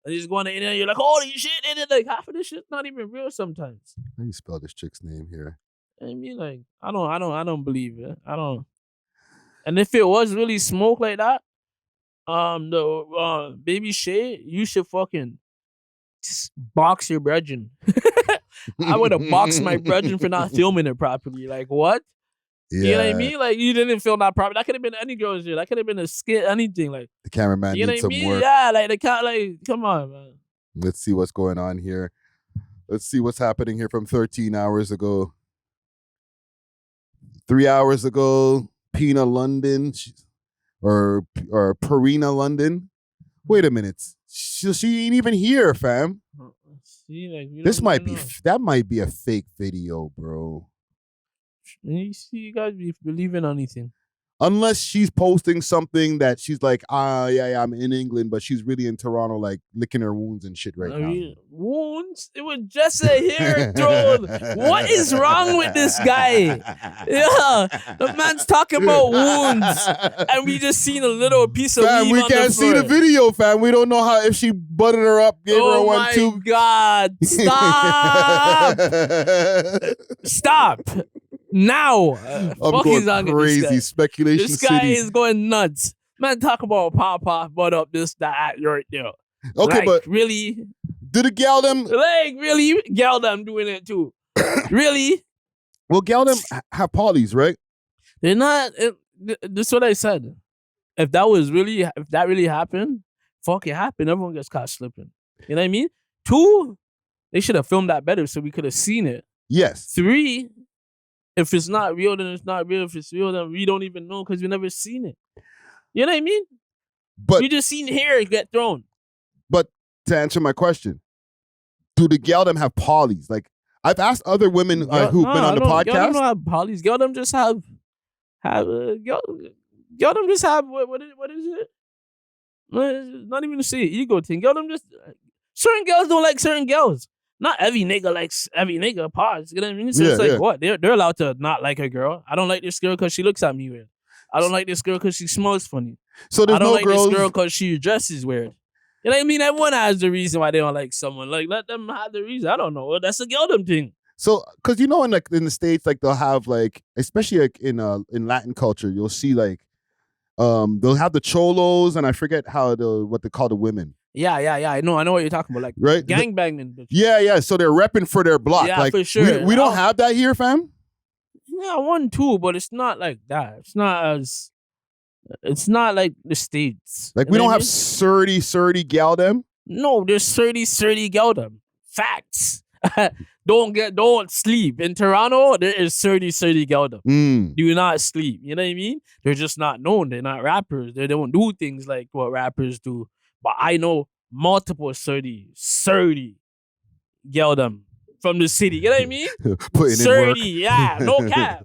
And you just go on the internet. You're like, holy shit. And then, like, half of this shit's not even real sometimes. How do you spell this chick's name here? I mean, like, I don't believe it. I don't. And if it was really smoke like that, baby Shae, you should fucking just box your brethren. I would have boxed my brethren for not filming it properly. Like, what? Yeah. You know what I mean? Like, you didn't film that properly. That could have been any girl's here. That could have been a skit, anything. Like, The cameraman you know needs what I some mean? work. Yeah, like, they can't, like, come on, man. Let's see what's going on here. Let's see what's happening here from 13 hours ago. 3 hours ago, Pina London or Perina London. Wait a minute. She ain't even here, fam. See, like, we This don't might even be know. that might be a fake video, bro. You see, you guys be believing anything. Unless she's posting something that she's like, yeah, I'm in England, but she's really in Toronto, like licking her wounds and shit right I now. mean, wounds? It was just a hair throw. What is wrong with this guy? Yeah, the man's talking about wounds, and we just seen a little piece of Fam, weave we on can't the see the floor. video, fam. We don't know how if she butted her up, gave her a Oh 1 my 2. God! Stop! Stop! Now! I'm Fuck is going on with this crazy. guy. Speculation This guy City. is going nuts. Man, talk about pop, butt up, this, that, right there. Okay, Like, but really? did the gal them? Like, really? Gal, I'm doing it too. Really? Well, gal them have polys, right? They're not. This is what I said. If that really happened, fuck it happened. Everyone gets caught slipping. You know what I mean? 2, they should have filmed that better so we could have seen it. Yes. 3, if it's not real, then it's not real. If it's real, then we don't even know because we never seen it. You know what I mean? But We just seen hair get thrown. to answer my question, do the gal them have polys? Like I've asked other women who've been on the Gal them podcast. don't have polys. Gal them just have gal them just have what is it? Not even to say ego thing. Gal them just certain girls don't like certain girls. Not every nigga likes every nigga. Pause. You know what I mean? So it's Yeah, like yeah. what? They're allowed to not like a girl. I don't like this girl because she looks at me weird. I don't like this girl because she smells funny. So there's I don't no like girls. this girl because she dresses weird. You know what I mean? Everyone has the reason why they don't like someone. Like, let them have the reason. I don't know. Well, that's a geldom thing. So, because you know, in the States, like they'll have like, especially like in Latin culture, you'll see like, they'll have the cholos, and I forget what they call the women, Yeah. I know what you're talking about. Like, right? gangbanging. Bitch. Yeah. So they're repping for their block. Yeah, like, for sure. We don't have that here, fam. Yeah, 1, 2, but it's not like that. It's not like the States. Like You we know don't what have I mean? Certi gal them. No, there's 30 geldom. Facts. Don't sleep. In Toronto, there is 30 geldom. Do not sleep. You know what I mean? They're just not known. They're not rappers. They don't do things like what rappers do. But I know multiple 30 geldom from the city. You know what I mean? Putting in work. 30, yeah, no cap.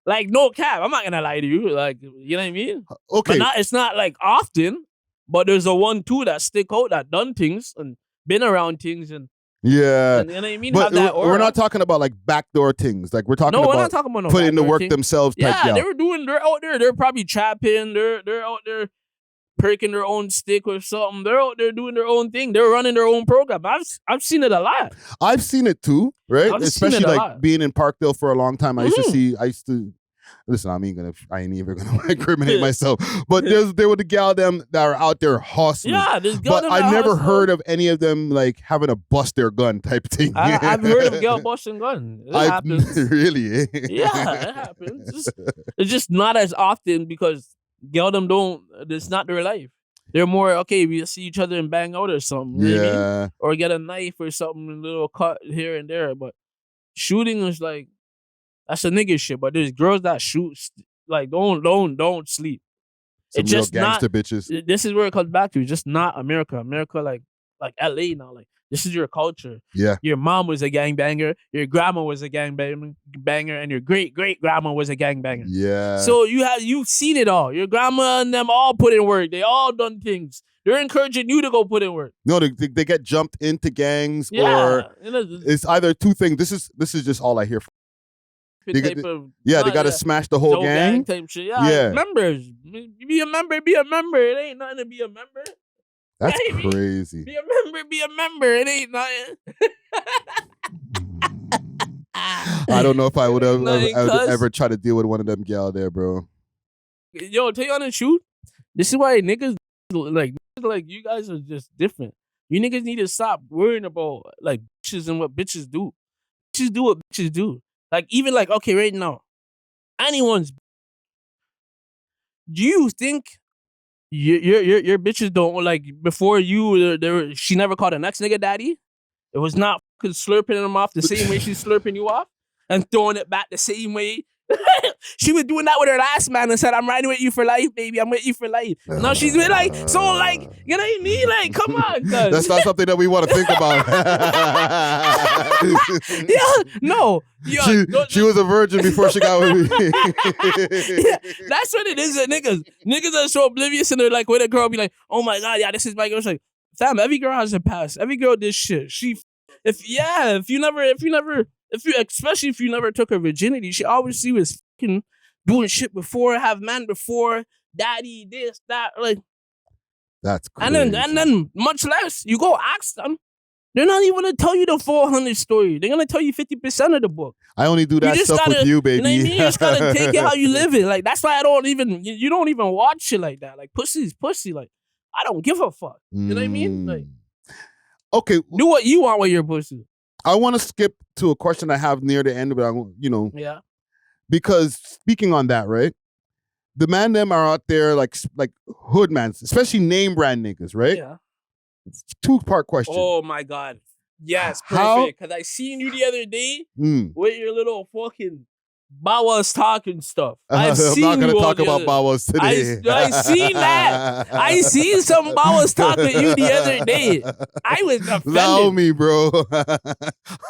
Like, no cap. I'm not gonna lie to you. Like, you know what I mean? Okay. But it's not like often, but there's a 1, 2 that stick out, that done things and been around things and Yeah. you know what I mean? But Have that we're aura. not talking about like backdoor things. Like we're talking No, we're about not talking about no putting in the backdoor work thing. themselves type Yeah, gal. they're out there. They're probably trapping. They're out there perking their own stick or something. They're out there doing their own thing. They're running their own program. I've seen it a lot. I've seen it too, right? I've seen Especially it a like lot. being in Parkdale for a long time. I used to listen, I ain't even gonna incriminate myself. But there were the gal them that are out there hustling. Yeah, there's but I never heard of any of them like having to bust their gun type thing. I've heard of girl busting gun. It happens. Really? Yeah, it happens. It's just not as often because girl them don't. It's not their life. They're more okay. We see each other and bang out or something. You know what I mean? Or get a knife or something, a little cut here and there. But shooting is like that's a nigga shit. But there's girls that shoot. Like don't sleep. Some It's real just gangster not. bitches. This is where it comes back to. It's just not America. America like LA now. Like this is your culture. Yeah. Your mom was a gangbanger. Your grandma was a banger, and your great grandma was a gangbanger. Yeah. So you've seen it all. Your grandma and them all put in work. They all done things. They're encouraging you to go put in work. No, they get jumped into gangs Yeah. or it's either two things. This is just all I hear. They gotta smash the whole gang type shit. Yeah. Members. Be a member. Be a member. It ain't nothing to be a member. That's Right? crazy. Be a member. Be a member. It ain't nothing. I don't know if I would have Nothing, ever try to deal with one of them gal there, bro. Yo, tell you on the truth. This is why niggas like you guys are just different. You niggas need to stop worrying about like bitches and what bitches do. Bitches do what bitches do. Like even like okay, right now, anyone's. Do you think your bitches don't like before you? She never called an ex nigga daddy. It was not fucking slurping him off the same way she's slurping you off and throwing it back the same way. She was doing that with her last man and said, "I'm riding with you for life, baby. I'm with you for life." Now she's with like so like you know what I mean? Like come on, cuz. That's not something that we want to think about. Yeah, no. Yeah, she was a virgin before she got with me. Yeah, that's what it is. Niggas are so oblivious and they're like, with a girl be like, "Oh my god, yeah, this is my girl." It's like, fam, every girl has a past. Every girl did shit. Especially if you never took her virginity, she obviously was fucking doing shit before, have man before, daddy, this, that, like. That's crazy. And then much less, you go ask them. They're not even gonna tell you the 400 story. They're gonna tell you 50% of the book. I only do that stuff with you, baby. You know what I mean? You just gotta take it how you live it. Like that's why I don't even. You don't even watch shit like that. Like pussy's pussy. Like I don't give a fuck. You know what I mean? Like okay, do what you want with your pussy. I want to skip to a question I have near the end, but Yeah. Because speaking on that, right? The man them are out there like hood mans, especially name brand niggas, right? Yeah. Two-part question. Oh my god. Yes, How- perfect. Because I seen you the other day with your little fucking Bawas talking stuff. I'm not gonna talk about Bawas today. I seen that. I seen some Bawas talk with you the other day. I was offended. Allow me, bro.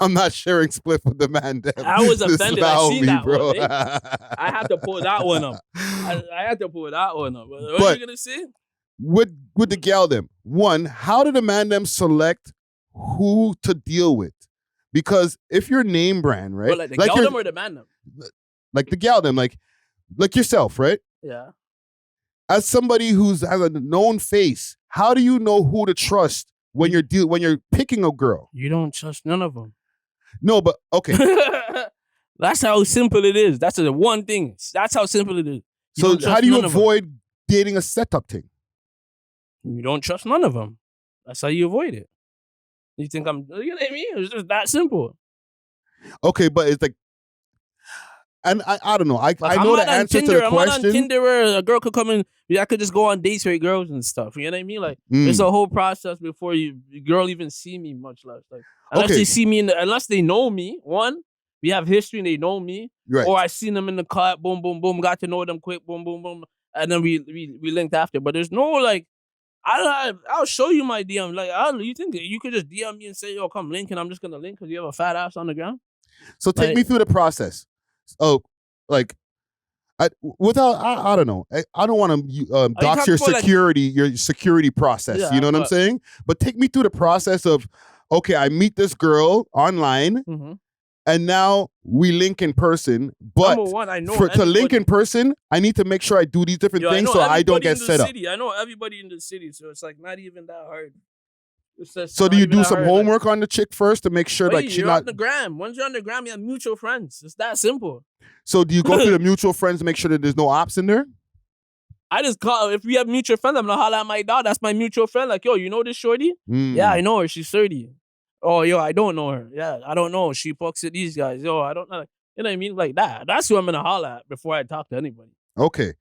I'm not sharing split with the man. Them. I was Just offended. I allow seen me, that bro. one. I had to pull that one up. I had to pull that one up. What But- are you gonna say? with the gal them, one, how did the man them select who to deal with? Because if you're name brand, right? But like the gal you're- them or the man them? like the gal them, like yourself, right? Yeah. As somebody has a known face, how do you know who to trust when you're picking a girl? You don't trust none of them. No, but okay. That's how simple it is. That's the one thing. That's how simple it is. You So don't trust how do you none of them. avoid dating a setup thing? You don't trust none of them. That's how you avoid it. You think you know what I mean? It's just that simple. Okay, but it's like, and I don't know. I Like, know I'm the not on answer Tinder. to the I'm not on question. Tinder where a girl could come in. I could just go on dates with girls and stuff. You know what I mean? Like it's a whole process before the girl even see me, much less. Like unless Okay. they see me unless they know me. One, we have history and they know me. Right. Or I seen them in the cut, boom, boom, boom, got to know them quick, boom, boom, boom, and then we linked after. But there's no like, I'll show you my DM. Like, you think you could just DM me and say, "Yo, come link," and I'm just gonna link because you have a fat ass on the ground? So take me through the process. Oh, like, I don't know. I don't want to dox your talking about, your security process. Yeah, You know what I'm but- saying? But take me through the process of, okay, I meet this girl online, Mm-hmm. and now we link in person. But Number one, I know to link everybody- in person, I need to make sure I do these different Yo, things know so I don't everybody get in the set up. city. I know everybody in the city, so it's like not even that hard. It's just So not do you even do that some hard. Like, homework on the chick first to make sure like wait, she's you're not? on the gram. Once you're on the gram, you have mutual friends. It's that simple. So do you go through the mutual friends to make sure that there's no ops in there? I just call if we have mutual friends. I'm gonna holler at my dog. That's my mutual friend. Like, yo, you know this shorty? Yeah, I know her. She's 30. Oh, yo, I don't know her. Yeah, I don't know. She fucks with these guys. Yo, I don't know. You know what I mean? Like that. That's who I'm gonna holler at before I talk to anybody. Okay.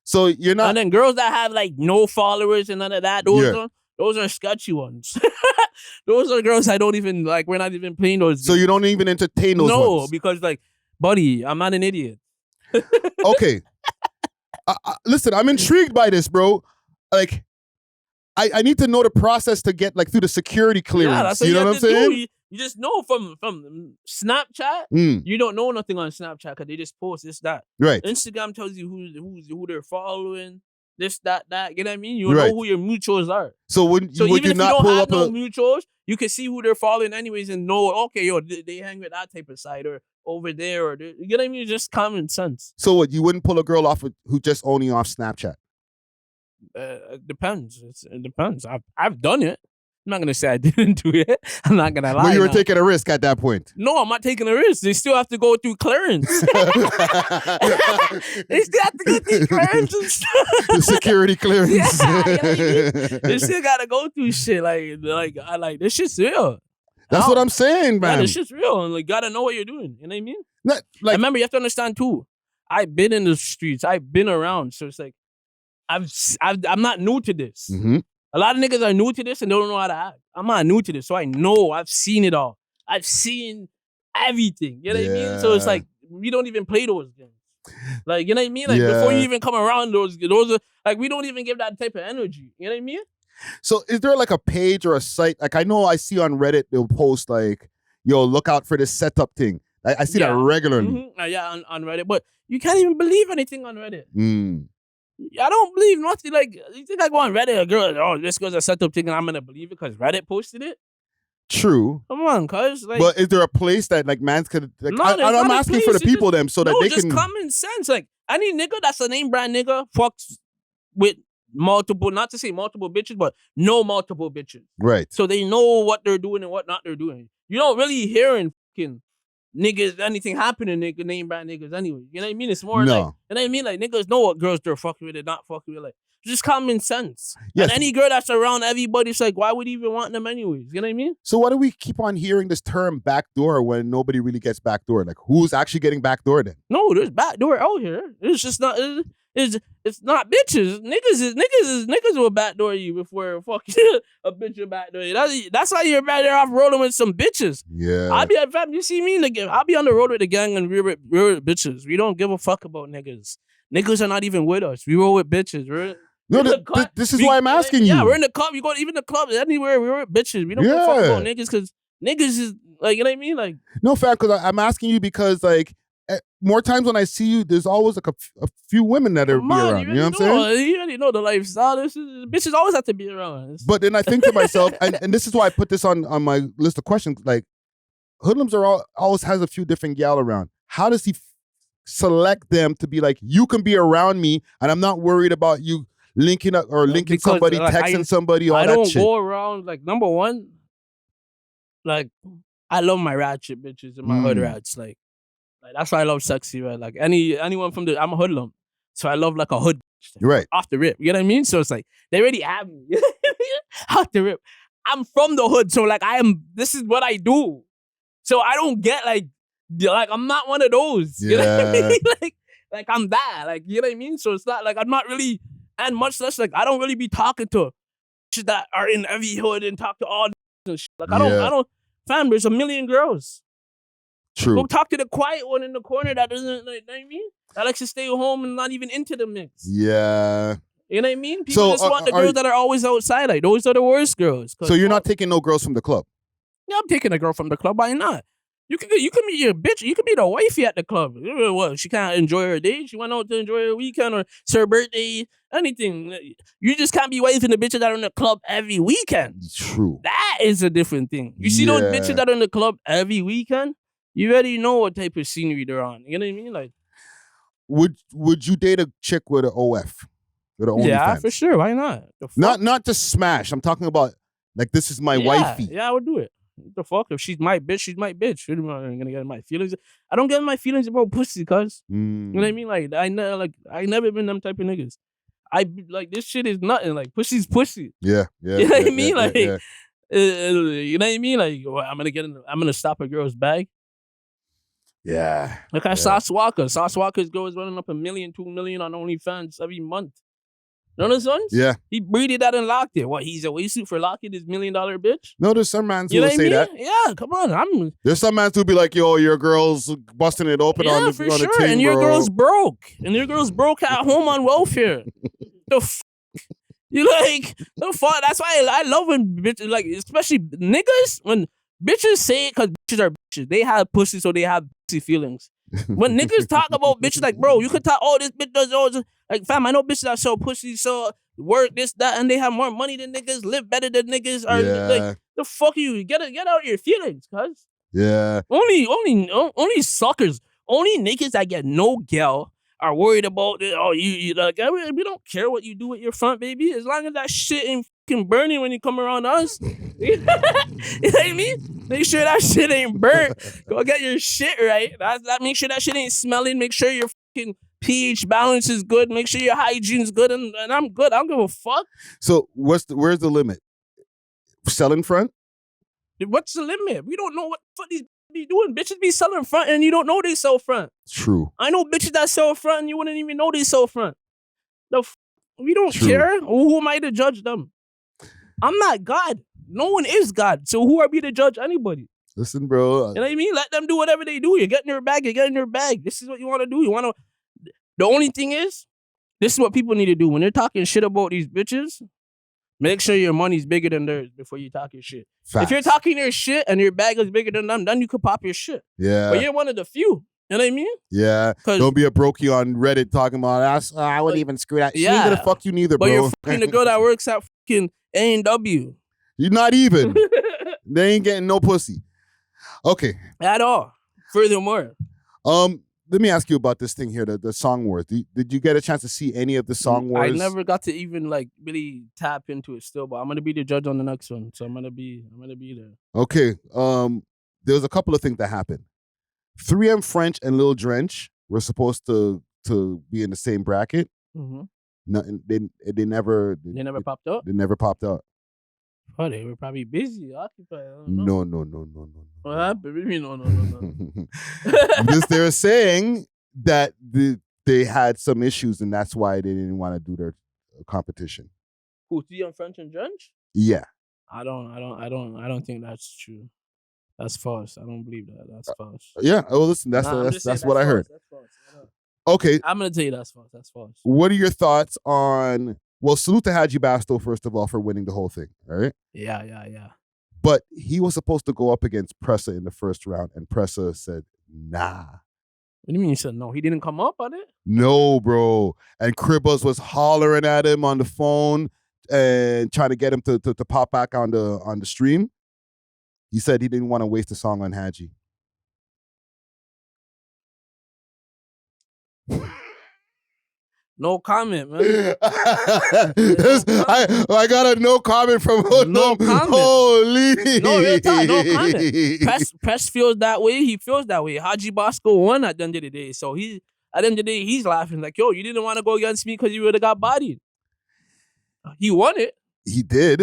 So you're not. And then girls that have like no followers and none of that, those are sketchy ones. Those are girls I don't even like. We're not even playing those. So you don't even entertain those ones? No, because like, buddy, I'm not an idiot. Okay. Listen, I'm intrigued by this, bro. Like, I need to know the process to get like through the security clearance. Yeah, that's what you know what I'm saying? You just know from Snapchat. You don't know nothing on Snapchat because they just post this, that. Right. Instagram tells you who they're following, this, that. You know what I mean? You know who your mutuals are. So would even you if you not don't pull have up no mutuals, you can see who they're following anyways and know, okay, yo, they hang with that type of side or over there, or you know what I mean? Just common sense. So what? You wouldn't pull a girl off who just only off Snapchat? It depends. It depends. I've done it. I'm not gonna say I didn't do it. I'm not gonna lie. But you were taking a risk at that point. No, I'm not taking a risk. They still have to go through clearance. They still have to go through clearance and stuff. The security clearance. Yeah, you know what I mean? They still gotta go through shit. I like this shit's real. That's what I'm saying, man. Yeah, this shit's real, and like gotta know what you're doing. You know what I mean? Like, remember, you have to understand too. I've been in the streets. I've been around, so it's like I'm not new to this. Mm-hmm. A lot of niggas are new to this and don't know how to act. I'm not new to this, so I know. I've seen it all. I've seen everything. You know what I mean? So it's like we don't even play those games. Like, you know what I mean? Like before you even come around, those are like we don't even give that type of energy. You know what I mean? So is there like a page or a site? Like I know I see on Reddit they'll post like, yo, look out for this setup thing. I see that regularly. Mm-hmm. On Reddit, but you can't even believe anything on Reddit. I don't believe nothing. Like, you think I go on Reddit, a girl, oh, this girl's a setup thing, and I'm gonna believe it because Reddit posted it? True. Come on, cuz. Like, but is there a place that like mans could? Like, no, I'm asking for the people them so that they just can. common sense. Like any nigga that's a name brand nigga fucks with multiple, not to say multiple bitches, but no multiple bitches. Right. So they know what they're doing and what not they're doing. You don't really hearing fucking niggas, anything happening, nigga, name brand niggas anyway. You know what I mean? It's more like, you know what I mean? Like, niggas know what girls they're fucking with and not fucking with. Like, just common sense. Yes. And any girl that's around everybody's like, why would you even want them anyways? You know what I mean? So why do we keep on hearing this term backdoor when nobody really gets backdoor? Like, who's actually getting backdoor then? No, there's backdoor out here. It's just not... It's not bitches. Niggas will backdoor you before fucking a bitch will backdoor you. That's why you're better off rolling with some bitches. Yeah. I'll be at fam. You see me, I'll be on the road with the gang and we're with bitches. We don't give a fuck about niggas. Niggas are not even with us. We roll with bitches. This is why I'm asking you. Yeah, we're in the club. You go even the club anywhere. We're with bitches. We don't give a fuck about niggas because niggas is like, you know what I mean? Like, no, fam, because I'm asking you because like. More times when I see you, there's always like a few women that are be around. You know what I'm saying? You already know the lifestyle. Bitches always have to be around. But then I think to myself, and this is why I put this on my list of questions. Like, hoodlums are always has a few different gal around. How does he select them to be like, you can be around me, and I'm not worried about you linking up or linking because, somebody, like, texting somebody, all that shit. I don't go around like number one. Like, I love my ratchet bitches and my hood rats. Like that's why I love sexy, right? Like anyone from I'm a hoodlum. So I love like a hood right off the rip. You know what I mean? So it's like they already have me. Off the rip. I'm from the hood, so like this is what I do. So I don't get like I'm not one of those. You know what I mean? Like I'm that. Like, you know what I mean? So it's not like I'm not really, and much less like I don't really be talking to shit that are in every hood and talk to all and shit. Like I don't fam, there's a million girls. True. Go talk to the quiet one in the corner that doesn't, like, you know what I mean? That likes to stay home and not even into the mix. Yeah. You know what I mean? People just want the girls that are always outside. Like, those are the worst girls. So you're not taking no girls from the club? Yeah, I'm taking a girl from the club. Why not? You can meet your bitch. You can be the wifey at the club. What? She can't enjoy her day. She went out to enjoy her weekend or it's her birthday. Anything. You just can't be wifing the bitches that are in the club every weekend. True. That is a different thing. You see those bitches that are in the club every weekend? You already know what type of scenery they're on. You know what I mean? Like, would you date a chick with an OF? With an OnlyFans? Yeah, for sure. Why not? Not just smash. I'm talking about like this is my wifey. Yeah, I would do it. What the fuck? If she's my bitch, she's my bitch. I'm gonna get in my feelings. I don't get in my feelings about pussy, cuz. You know what I mean? Like I never been them type of niggas. This shit is nothing. Like pussy's pussy. Yeah. You know what I mean? You know what I mean? Like I'm gonna stop a girl's bag. Yeah. Look at Sauce Walker. Sauce Walker's girl is running up $1 million, $2 million on OnlyFans every month. You know what I'm saying? Yeah. He breeded that and locked it. What, he's a waysuit for locking his $1 million bitch? No, there's some mans who You know will what I say mean? that. Yeah, come on. There's some mans who be like, yo, your girl's busting it open on the for on sure. the team, And your bro. girl's broke. And your girl's broke at home on welfare. The f***? You like, the fuck? That's why I love when bitches, like, especially niggas, when bitches say it because bitches are bitches. They have pussy, so they have pussy feelings. When niggas talk about bitches, like, bro, you could talk, oh, this bitch does all this. Like, fam, I know bitches that sell pussy, so work, this, that, and they have more money than niggas, live better than niggas. Or, like, the fuck you? Get out your feelings, cuz. Yeah. Only suckers, only niggas that get no girl are worried about it. Oh, you like, we don't care what you do with your front, baby. As long as that shit ain't fucking burning when you come around us. You know what I mean? Make sure that shit ain't burnt. Go get your shit right. That make sure that shit ain't smelling. Make sure your fucking pH balance is good. Make sure your hygiene's good. And I'm good. I don't give a fuck. So where's the limit? Selling front? What's the limit? We don't know what the fuck these be doing. Bitches be selling front and you don't know they sell front. True. I know bitches that sell front and you wouldn't even know they sell front. We don't True. care. Who am I to judge them? I'm not God. No one is God. So who are we to judge anybody? Listen, bro. You know what I mean? Let them do whatever they do. You're getting your bag. You're getting your bag. This is what you want to do. You want to. The only thing is, this is what people need to do when they're talking shit about these bitches. Make sure your money's bigger than theirs before you talk your shit. Facts. If you're talking your shit and your bag is bigger than them, then you could pop your shit. Yeah. But you're one of the few. You know what I mean? Yeah. Don't be a brokey on Reddit talking about I wouldn't even screw that. She ain't gonna fuck you neither, but bro. But you're fucking the girl that works at fucking A&W. You're not even. They ain't getting no pussy. Okay. At all. Furthermore. Let me ask you about this thing here, the song wars. Did you get a chance to see any of the song wars? I never got to even like really tap into it still, but I'm gonna be the judge on the next one. So I'm gonna be there. Okay. There was a couple of things that happened. 3M French and Lil Drench were supposed to be in the same bracket. Mm-hmm. No, they never popped up. They never popped up. Oh, they were probably busy, occupied. I don't No. know. What happened? What do you mean, no. Because they were saying that they had some issues and that's why they didn't want to do their competition. Who, 3M French and Drench? Yeah. I don't think that's true. That's false. I don't believe that. That's false. Yeah. Oh, listen, that's what I heard. That's false. Okay. I'm gonna tell you that's false. That's false. What are your thoughts on? Well, salute to Haji Basto first of all for winning the whole thing. All right. Yeah. But he was supposed to go up against Pressa in the first round, and Pressa said, "Nah." What do you mean you said no? He didn't come up on it? No, bro. And Cribbas was hollering at him on the phone and trying to get him to pop back on the stream. He said he didn't want to waste a song on Haji. No comment, man. I got a no comment from no comment. Holy. No, real talk, no comment. Press feels that way. He feels that way. Haji Basto won at the end of the day. So at the end of the day, he's laughing like, yo, you didn't want to go against me because you would have got bodied. He won it. He did.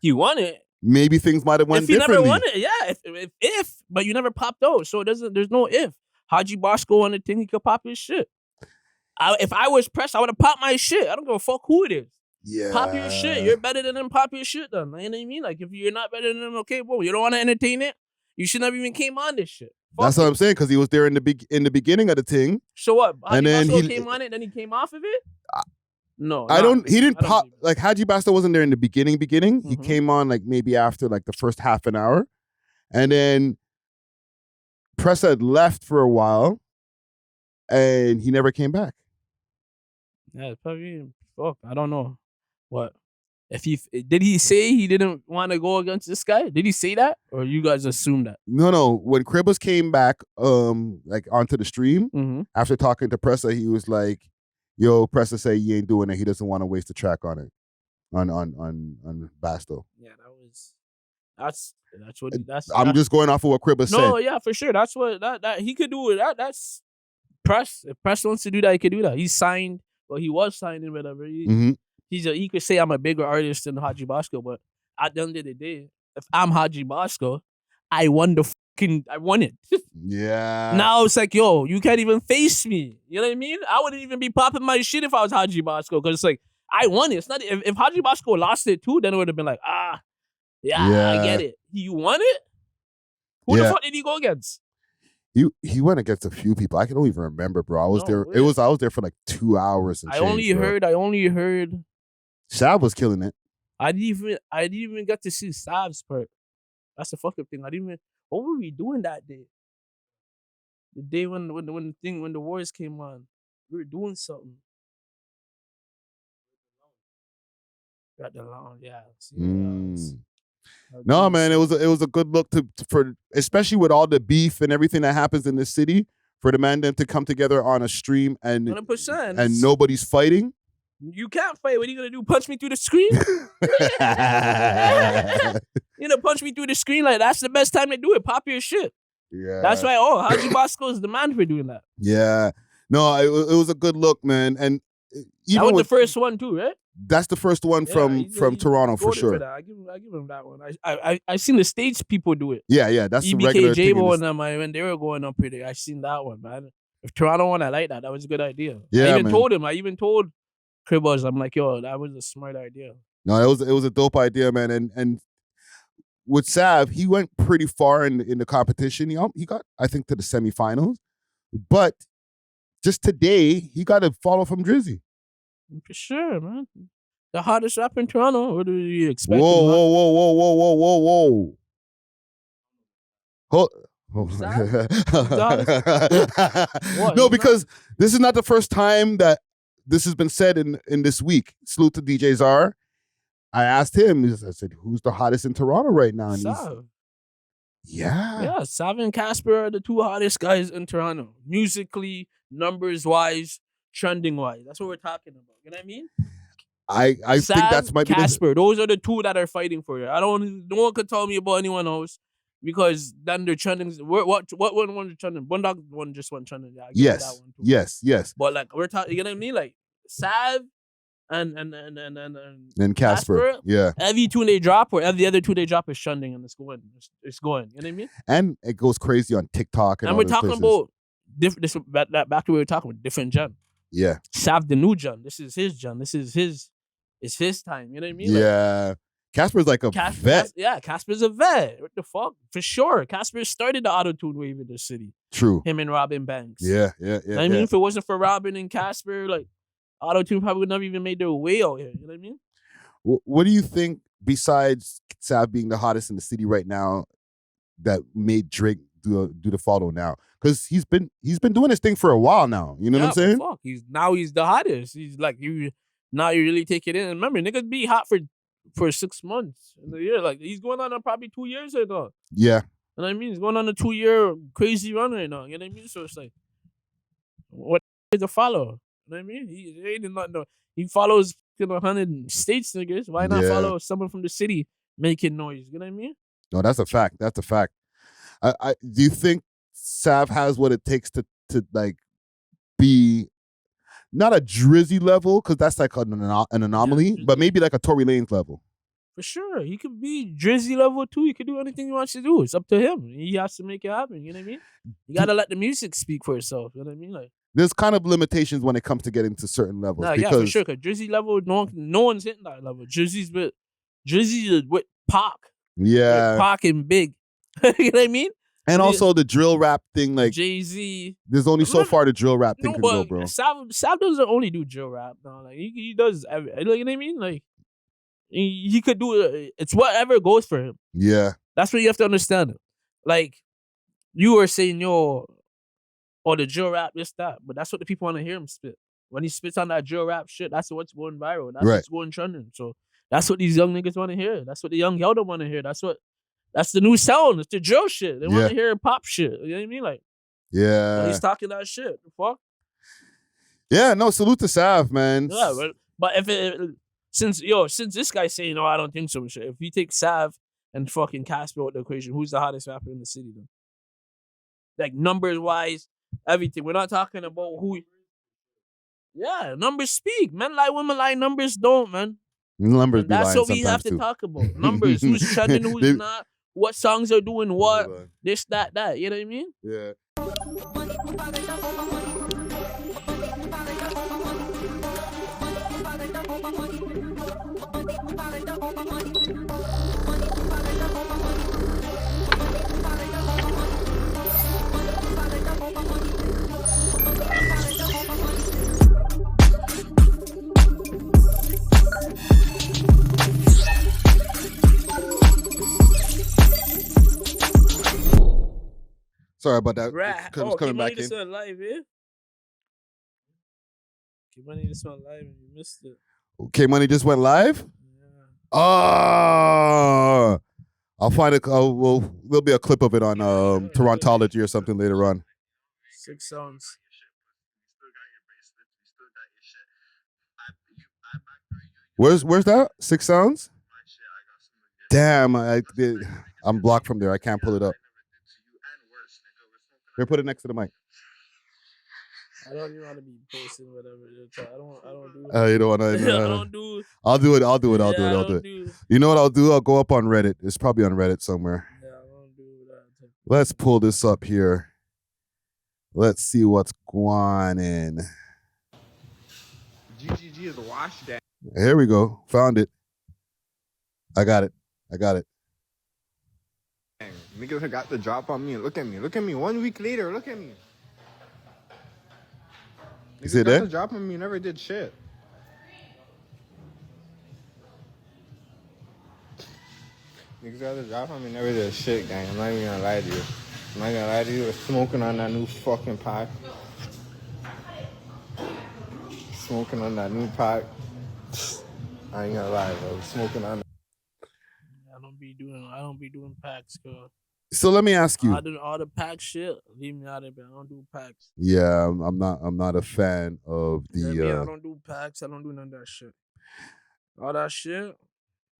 He won it. Maybe things might have went differently. If he never won it, yeah. If, but you never popped out. So there's no if. Haji Basto won the thing, he could pop his shit. If I was pressed, I would have popped my shit. I don't give a fuck who it is. Yeah. Pop your shit. You're better than them. Pop your shit then. You know what I mean? Like, if you're not better than them, okay, bro, you don't want to entertain it, you should never even came on this shit. That's what I'm saying, because he was there in the beginning of the thing. So what? Haji and then Basto came on it, then he came off of it? No. He didn't pop, like Haji Basto wasn't there in the beginning. Mm-hmm. He came on like maybe after like the first half an hour. And then Pressa had left for a while and he never came back. Yeah, it's probably, fuck, I don't know. What? Did he say he didn't want to go against this guy? Did he say that? Or you guys assume that? No. When Cribbas came back like onto the stream, after talking to Pressa, he was like, yo, Pressa say he ain't doing it. He doesn't want to waste the track on it. On Basto. Yeah, that's what I'm just going off of what Cribbas said. No, yeah, for sure. That's what that he could do it. That's Press. If Press wants to do that, he could do that. He's signed. Well, he was signed and whatever. He could say I'm a bigger artist than Haji Basto, but at the end of the day, if I'm Haji Basto, I won the I won it. Yeah. Now it's like, yo, you can't even face me. You know what I mean? I wouldn't even be popping my shit if I was Haji Basto, because it's like, I won it. It's not if Haji Basto lost it too, then it would have been like, yeah, I get it. You won it? Who the fuck did he go against? He went against a few people. I can don't even remember, bro. I was there. Really? I was there for like 2 hours and I only heard Savv was killing it. I didn't even get to see Savv's part. That's the fucking thing. What were we doing that day? The day when the wars came on. We were doing something. At the lounge, yeah. No, man, it was a good look for especially with all the beef and everything that happens in the city, for the man them to come together on a stream and 100%. and nobody's fighting. You can't fight. What are you gonna do? Punch me through the screen? You know, punch me through the screen, like that's the best time to do it. Pop your shit. Yeah. That's why. Haji Basto is the man for doing that. Yeah. No, it was a good look, man. And even that was the first one too, right? That's the first one from Toronto for sure. For that. I give him that one. I seen the stage people do it. Yeah. That's the regular EBK, thing. J-Bo and them, when they were going up here, I seen that one, man. If Toronto won, I like that. That was a good idea. Yeah, I even told Cribbers, I'm like, yo, that was a smart idea. No, it was a dope idea, man. And with Savv, he went pretty far in the competition. He got, I think, to the semifinals. But just today, he got a follow from Drizzy. For sure, man. The hottest rapper in Toronto. What do you expect? Whoa. No, because this is not the first time that this has been said in this week. Salute to DJ Czar. I asked him, I said, who's the hottest in Toronto right now? And Savv. Yeah, Savv and Casper are the two hottest guys in Toronto. Musically, numbers-wise, trending-wise. That's what we're talking about. You know what I mean? I think that's might Casper. Those are the two that are fighting for you. No one could tell me about anyone else, because then they're trending. What one was trending? One dog one just went trending. Yeah, yes, that one too. yes. But like we're talking, you know what I mean? Like Savv and Casper. Yeah. Every tune they drop or every other two they drop is trending, and it's going. It's going. You know what I mean? And it goes crazy on TikTok and all we're talking places. about different. Back to what we were talking about, different gen. Yeah. Savv the new gen. This is his gen. This is his. It's his time. You know what I mean? Yeah. Casper's like a vet. Casper's a vet. What the fuck? For sure. Casper started the auto-tune wave in the city. True. Him and Robin Banks. Yeah. I mean, if it wasn't for Robin and Casper, like, auto-tune probably would never even made their way out here. You know what I mean? What do you think, besides Savv being the hottest in the city right now, that made Drake do the follow now? Because he's been doing his thing for a while now. You know what I'm saying? Fuck. He's the hottest. He's like now you really take it in. And remember, niggas be hot for 6 months in the year. Like he's going on probably 2 years right now. Yeah. You know what I mean? He's going on a 2-year crazy run right now. You know what I mean? So it's like, what is a follow? You know what I mean? He did not know. He follows 100 states niggas. Why not follow someone from the city making noise? You know what I mean? No, that's a fact. That's a fact. I do you think Savv has what it takes to like be not a Drizzy level, because that's like an anomaly, but maybe like a Tory Lanez level? For sure. He could be Drizzy level too. He could do anything he wants to do. It's up to him. He has to make it happen. You know what I mean? You gotta let the music speak for itself. You know what I mean? Like, there's kind of limitations when it comes to getting to certain levels. Yeah, for sure. Because Drizzy level, no one's hitting that level. Drizzy's with Pac. Yeah. With Pac and Big. You know what I mean? And also the drill rap thing, like Jay-Z. There's only so far the drill rap thing can go, bro. Savv doesn't only do drill rap. No, like he does. You know what I mean? Like he could do it. It's whatever goes for him. Yeah, that's what you have to understand. Like you were saying, the drill rap, this that, but that's what the people want to hear him spit. When he spits on that drill rap shit, that's what's going viral. That's what's going trending. So that's what these young niggas want to hear. That's what the young elder want to hear. That's the new sound. It's the drill shit. They want to hear pop shit. You know what I mean? Like, he's talking that shit. The fuck? Yeah, no, salute to Savv, man. Yeah, but since this guy's saying, I don't think so, shit. If you take Savv and fucking Casper out the equation, who's the hottest rapper in the city then? Like numbers wise, everything. We're not talking about who. Yeah, numbers speak. Men lie, women lie. Numbers don't, man. Numbers. That's what we have to talk about. Numbers. Who's trending? Who's not? what songs are doing what, Hold on. this, that. You know what I mean? Yeah. Sorry about that. Right. Coming Keep back in. Money live, yeah? Keep Money this one live and you missed it. K Money just went live? Yeah. Oh, I'll find it. There'll be a clip of it on Torontology or something later on. 6 sounds. Where's that? 6 Sounds? Damn, I'm blocked from there. I can't pull it up. Here, put it next to the mic. I don't even want to be posting whatever. I don't do. You don't want to. I don't do. I'll do it. You know what I'll do? I'll go up on Reddit. It's probably on Reddit somewhere. Yeah, I don't do that. Let's pull this up here. Let's see what's going in. GGG is wash that. Here we go. Found it. I got it. Dang, niggas got the drop on me. Look at me. 1 week later, look at me. You Niggas see got that? the drop on me, never did shit. Niggas got the drop on me, never did shit, gang. I'm not even gonna lie to you. We're smoking on that new fucking pack. Smoking on that new pack. I ain't gonna lie, bro. Smoking on that. I don't be doing packs, girl. So let me ask you. All the pack shit, leave me out of it. I don't do packs. Yeah, I'm not a fan of the. I don't do packs. I don't do none of that shit. All that shit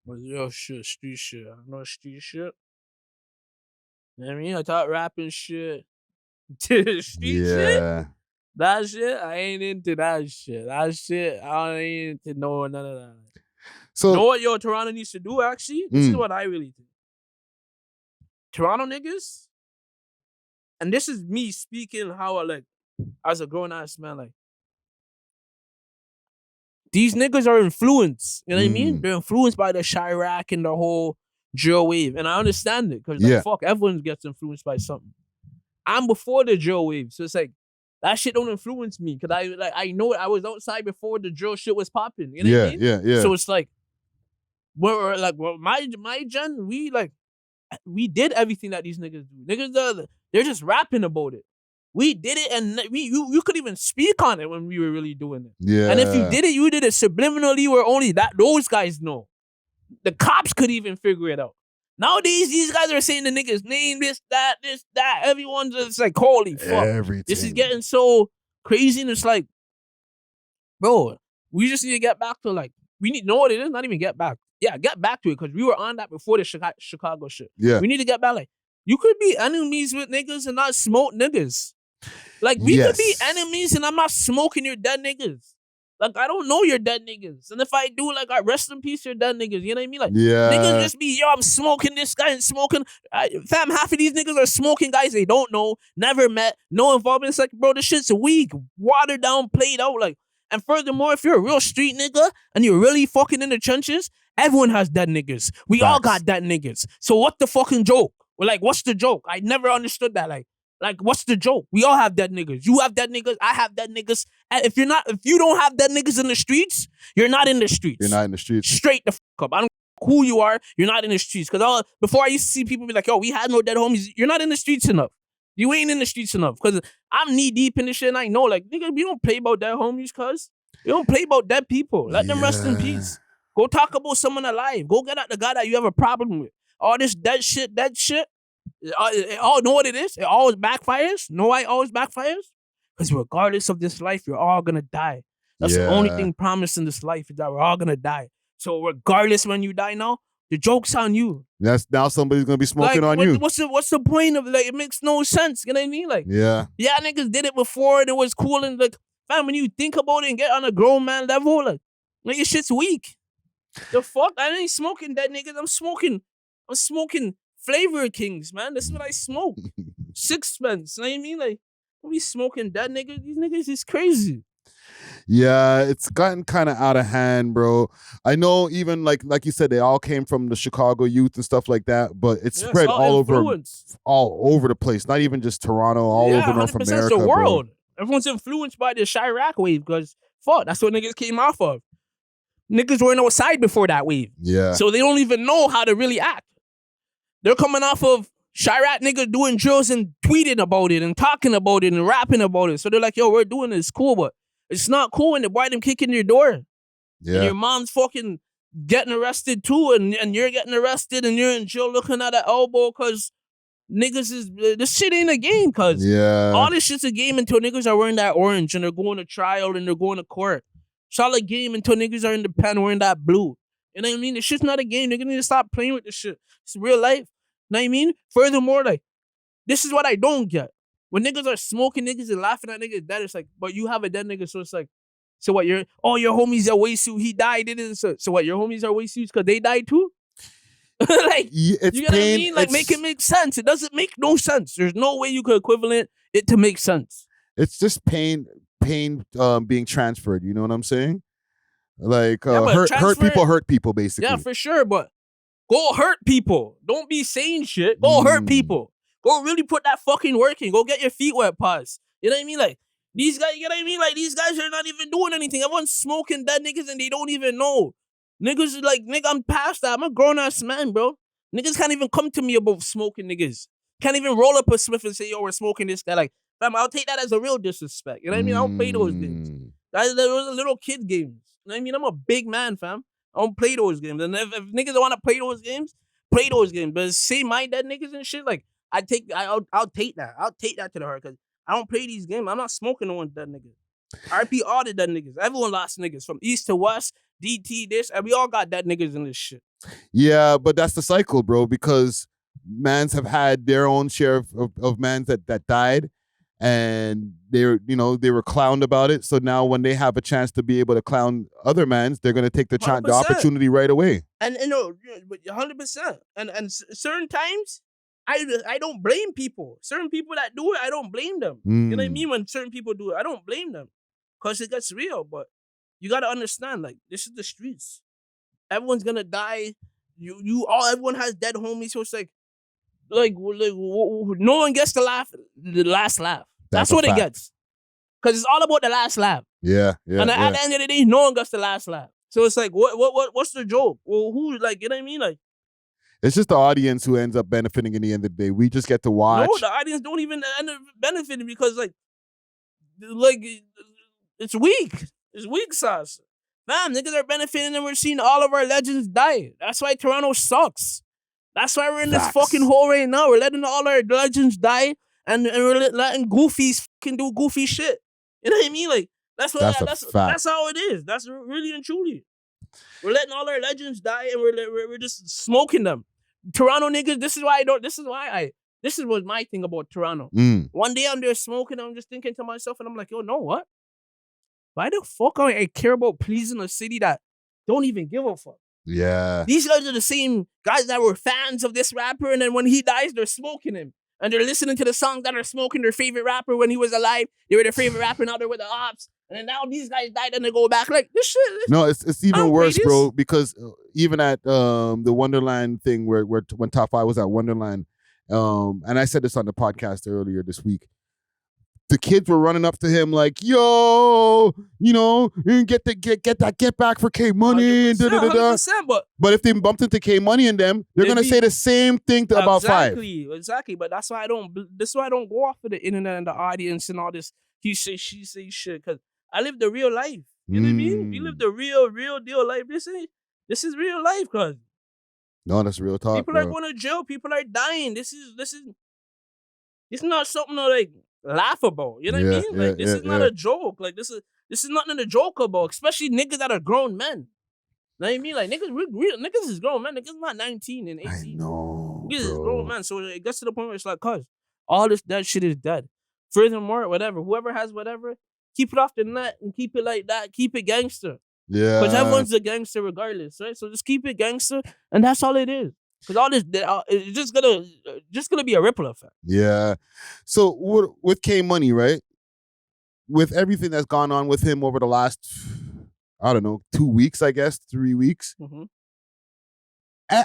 was real shit, street shit. I know street shit. You know what I mean? I thought rapping shit. Street shit? That shit, I ain't into that shit. That shit, I ain't into none of that. So, you know what Toronto needs to do, actually? This is what I really think. Toronto niggas, and this is me speaking how as a grown-ass man, like, these niggas are influenced. You know what I mean? They're influenced by the Chirac and the whole drill wave. And I understand it, because fuck, everyone gets influenced by something. I'm before the drill wave, so it's like, that shit don't influence me, because I know it. I was outside before the drill shit was popping. You know what I mean? Yeah. So it's like, my gen, we did everything that these niggas do. Niggas, they're just rapping about it. We did it, and you could even speak on it when we were really doing it. Yeah. And if you did it subliminally, where only those guys know. The cops could even figure it out. Nowadays, these guys are saying the niggas name, this, that. Everyone's just like, holy fuck. Everything. This is getting so crazy, and it's like, bro, we just need to get back to we need to know what it is, not even get back. Yeah, get back to it, because we were on that before the Chicago shit. Yeah. We need to get back, you could be enemies with niggas and not smoke niggas. We could be enemies and I'm not smoking your dead niggas. I don't know your dead niggas. And if I do, I rest in peace your dead niggas. You know what I mean? Niggas just be, I'm smoking this guy and smoking. Fam, half of these niggas are smoking guys they don't know, never met, no involvement. It's bro, this shit's weak, watered down, played out. And furthermore, if you're a real street nigga and you're really fucking in the trenches, everyone has dead niggas. We all got dead niggas. So what the fucking joke? What's the joke? I never understood that. What's the joke? We all have dead niggas. You have dead niggas. I have dead niggas. And if you don't have dead niggas in the streets, you're not in the streets. You're not in the streets. Straight the fuck up. I don't know who you are. You're not in the streets. Because before I used to see people be like, yo, we had no dead homies. You're not in the streets enough. You ain't in the streets enough. Because I'm knee deep in this shit and I know, nigga, we don't play about dead homies, cuz. We don't play about dead people. Let them rest in peace. Go talk about someone alive. Go get at the guy that you have a problem with. All this dead shit. Know what it is? It always backfires. Know why it always backfires? Because regardless of this life, you're all gonna die. That's the only thing promised in this life, is that we're all gonna die. So regardless when you die now, the joke's on you. That's now somebody's gonna be smoking on you. What's the point of it? It makes no sense. You know what I mean? Yeah, niggas did it before and it was cool, and fam, when you think about it and get on a grown man level, your shit's weak. The fuck? I ain't smoking dead niggas. I'm smoking Flavor Kings, man. This is what I smoke. Sixpence. You know what I mean? Like, don't be smoking that nigga. These niggas is crazy. Yeah, it's gotten kind of out of hand, bro. I know even like you said, they all came from the Chicago youth and stuff like that, but it's spread all over the place. Not even just Toronto, all over North America, the world. Bro. Everyone's influenced by the Chirac wave because fuck, that's what niggas came off of. Niggas weren't outside before that wave. Yeah. So they don't even know how to really act. They're coming off of Chirac niggas doing drills and tweeting about it and talking about it and rapping about it. So they're like, yo, we're doing this, cool, but it's not cool when the boy them kicking your door. Yeah. And your mom's fucking getting arrested too, and you're getting arrested and you're in jail looking at an elbow because niggas is this shit ain't a game, cuz all this shit's a game until niggas are wearing that orange and they're going to trial and they're going to court. It's all a game until niggas are in the pen wearing that blue. You know what I mean? This shit's not a game. Niggas need to stop playing with this shit. It's real life. You know what I mean? Furthermore, like, this is what I don't get. When niggas are smoking niggas and laughing at niggas dead, it's like, but you have a dead nigga, so it's like, so what, your homies are Wesu, he died, didn't so what, your homies are Wesu because they died too? Like, you get what I mean? Like, make it make sense. It doesn't make no sense. There's no way you could equivalent it to make sense. It's just pain being transferred, you know what I'm saying? Like, hurt people, basically. Yeah, for sure, but go hurt people. Don't be saying shit. Go hurt people. Go really put that fucking work in. Go get your feet wet, pause. You know what I mean? Like, these guys, you know what I mean? Like, these guys are not even doing anything. Everyone's smoking dead niggas and they don't even know. Niggas are like, nigga, I'm past that. I'm a grown-ass man, bro. Niggas can't even come to me about smoking niggas. Can't even roll up a Smith and say, yo, we're smoking this guy. Like, fam, I'll take that as a real disrespect. You know what I mean? I don't play those games. Those are little kid games. You know what I mean? I'm a big man, fam. I don't play those games. And if niggas don't want to play those games, play those games. But say my dead niggas and shit, like, I'll take that. I'll take that to the heart because I don't play these games. I'm not smoking no one dead niggas. RP all the dead niggas. Everyone lost niggas from east to west, DT, this, and we all got dead niggas in this shit. Yeah, but that's the cycle, bro, because mans have had their own share of mans that died, and they were clowned about it. So now when they have a chance to be able to clown other mans, they're gonna take the opportunity right away. And 100%. And certain times, I don't blame people. Certain people that do it, I don't blame them. You know what I mean? When certain people do it, I don't blame them because it gets real. But you gotta understand, like, this is the streets. Everyone's gonna die. Everyone has dead homies. So it's like no one gets the last laugh. That's what it gets. Because it's all about the last laugh. Yeah. And at the end of the day, no one gets the last laugh. So it's like, what's the joke? Well, who, like, you know what I mean? Like, it's just the audience who ends up benefiting in the end of the day. We just get to watch. No, the audience don't even end up benefiting because, like it's weak. It's weak sauce. Fam, niggas are benefiting and we're seeing all of our legends die. That's why Toronto sucks. That's why we're in this fucking hole right now. We're letting all our legends die and we're letting goofies fucking do goofy shit. You know what I mean? Like, that's how it is. That's really and truly. We're letting all our legends die and we're just smoking them. Toronto niggas, this is was my thing about Toronto. One day I'm there smoking, I'm just thinking to myself, and I'm like, yo, know what? Why the fuck I care about pleasing a city that don't even give a fuck? Yeah. These guys are the same guys that were fans of this rapper, and then when he dies, they're smoking him. And they're listening to the songs that are smoking their favorite rapper when he was alive. They were their favorite rapper, now they're with the ops. And then now these guys died and they go back like, this shit. No, it's even worse, bro, because even at the Wonderland thing when Top5 was at Wonderland, and I said this on the podcast earlier this week, the kids were running up to him like, yo, get back for K Money and da. But if they bumped into K Money and them, they're gonna say the same thing about Five. Exactly. But that's why I don't. This is why I don't go off of the internet and the audience and all this he say she say shit. Cause I live the real life. You know what I mean? We live the real deal life. This is real life, cuz. No, that's real talk. People are going to jail. People are dying. This is not something to like laugh about. You know what I mean? Like this is not a joke. Like this is nothing to joke about, especially niggas that are grown men. You know what I mean? Like niggas is grown men. Niggas not 19 and 18. I know. Niggas is grown men. So it gets to the point where it's like, cuz all this dead shit is dead. Furthermore, whatever, whoever has whatever, keep it off the net and keep it like that. Keep it gangster. Yeah. Because everyone's a gangster regardless, right? So just keep it gangster, and that's all it is. Because all this, it's just gonna be a ripple effect. Yeah. So with K Money, right? With everything that's gone on with him over the last, I don't know, 2 weeks, I guess, 3 weeks. Mm-hmm.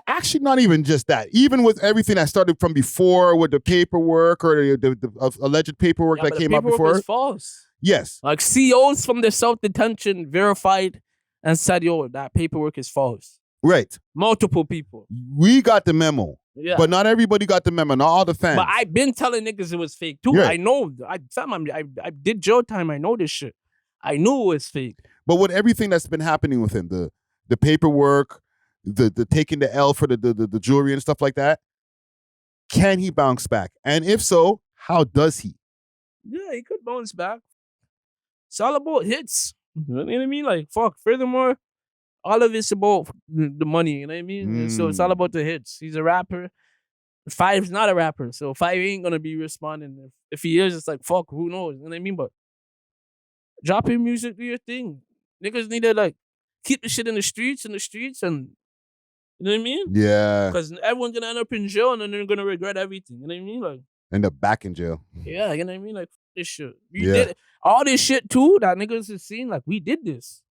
Actually, not even just that. Even with everything that started from before, with the paperwork or the alleged paperwork that came out before, was false. Yes, like COs from the South Detention verified and said, "Yo, that paperwork is false." Right. Multiple people. We got the memo. Yeah. But not everybody got the memo. Not all the fans. But I've been telling niggas it was fake too. Yeah. I know. I did jail time. I know this shit. I knew it was fake. But with everything that's been happening with him, the paperwork, the taking the L for the jewelry and stuff like that, can he bounce back? And if so, how does he? Yeah, he could bounce back. It's all about hits. You know what I mean? Like, fuck. Furthermore, all of it's about the money. You know what I mean? So it's all about the hits. He's a rapper. Five's not a rapper. So Five ain't going to be responding. If he is, it's like, fuck, who knows? You know what I mean? But drop your music, do your thing. Niggas need to, like, keep the shit in the streets, and you know what I mean? Yeah. Because everyone's going to end up in jail, and then they're going to regret everything. You know what I mean? Like, end up back in jail. Yeah, you know what I mean? Like, this shit. You did all this shit, too, that niggas is seeing. Like, we did this.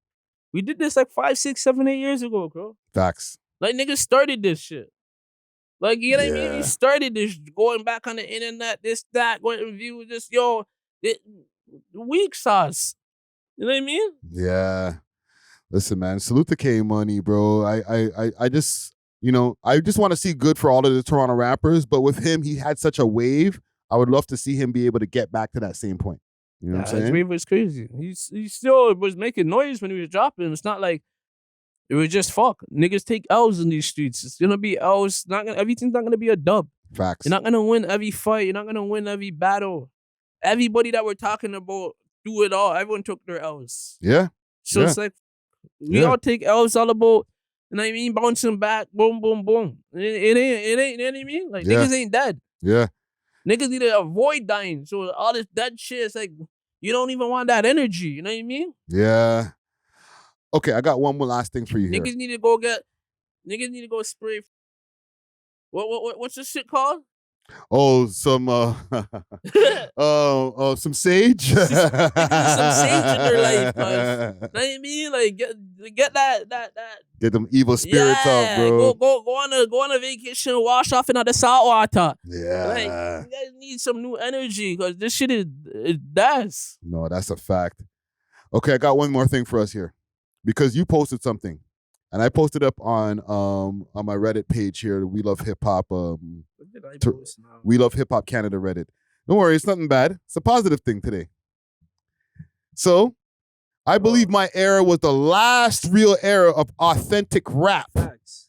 We did this like 5, 6, 7, 8 years ago, bro. Facts. Like, niggas started this shit. Like, you know what I mean? We started this, going back on the internet, this, that, going to view this, yo, weak sauce. You know what I mean? Yeah. Listen, man, salute to K Money, bro. I just, I just want to see good for all of the Toronto rappers, but with him, he had such a wave. I would love to see him be able to get back to that same point. You know what I'm saying? His wave was crazy. He still was making noise when he was dropping. It's not like it was just fuck. Niggas take L's in these streets. It's gonna be L's. Everything's not gonna be a dub. Facts. You're not gonna win every fight. You're not gonna win every battle. Everybody that we're talking about do it all. Everyone took their L's. Yeah. So it's like we all take L's. All about, you know what I mean, bouncing back, boom, boom, boom. It ain't. You know what I mean? Like niggas ain't dead. Yeah. Niggas need to avoid dying. So all this dead shit, it's like you don't even want that energy. You know what I mean? Yeah. Okay, I got one more last thing for you here. Niggas need to go spray. What's this shit called? Oh, some some sage. Some sage in their life, cuz. Know what I mean? Like get that. Get them evil spirits out, bro. Go on a vacation, wash off in the salt water. Yeah. Like, you guys need some new energy because this shit is does. No, that's a fact. Okay, I got one more thing for us here. Because you posted something. And I posted up on my Reddit page here, We Love Hip Hop. What did I post now? We Love Hip Hop Canada Reddit. Don't worry, it's nothing bad. It's a positive thing today. So, I believe my era was the last real era of authentic rap. Facts.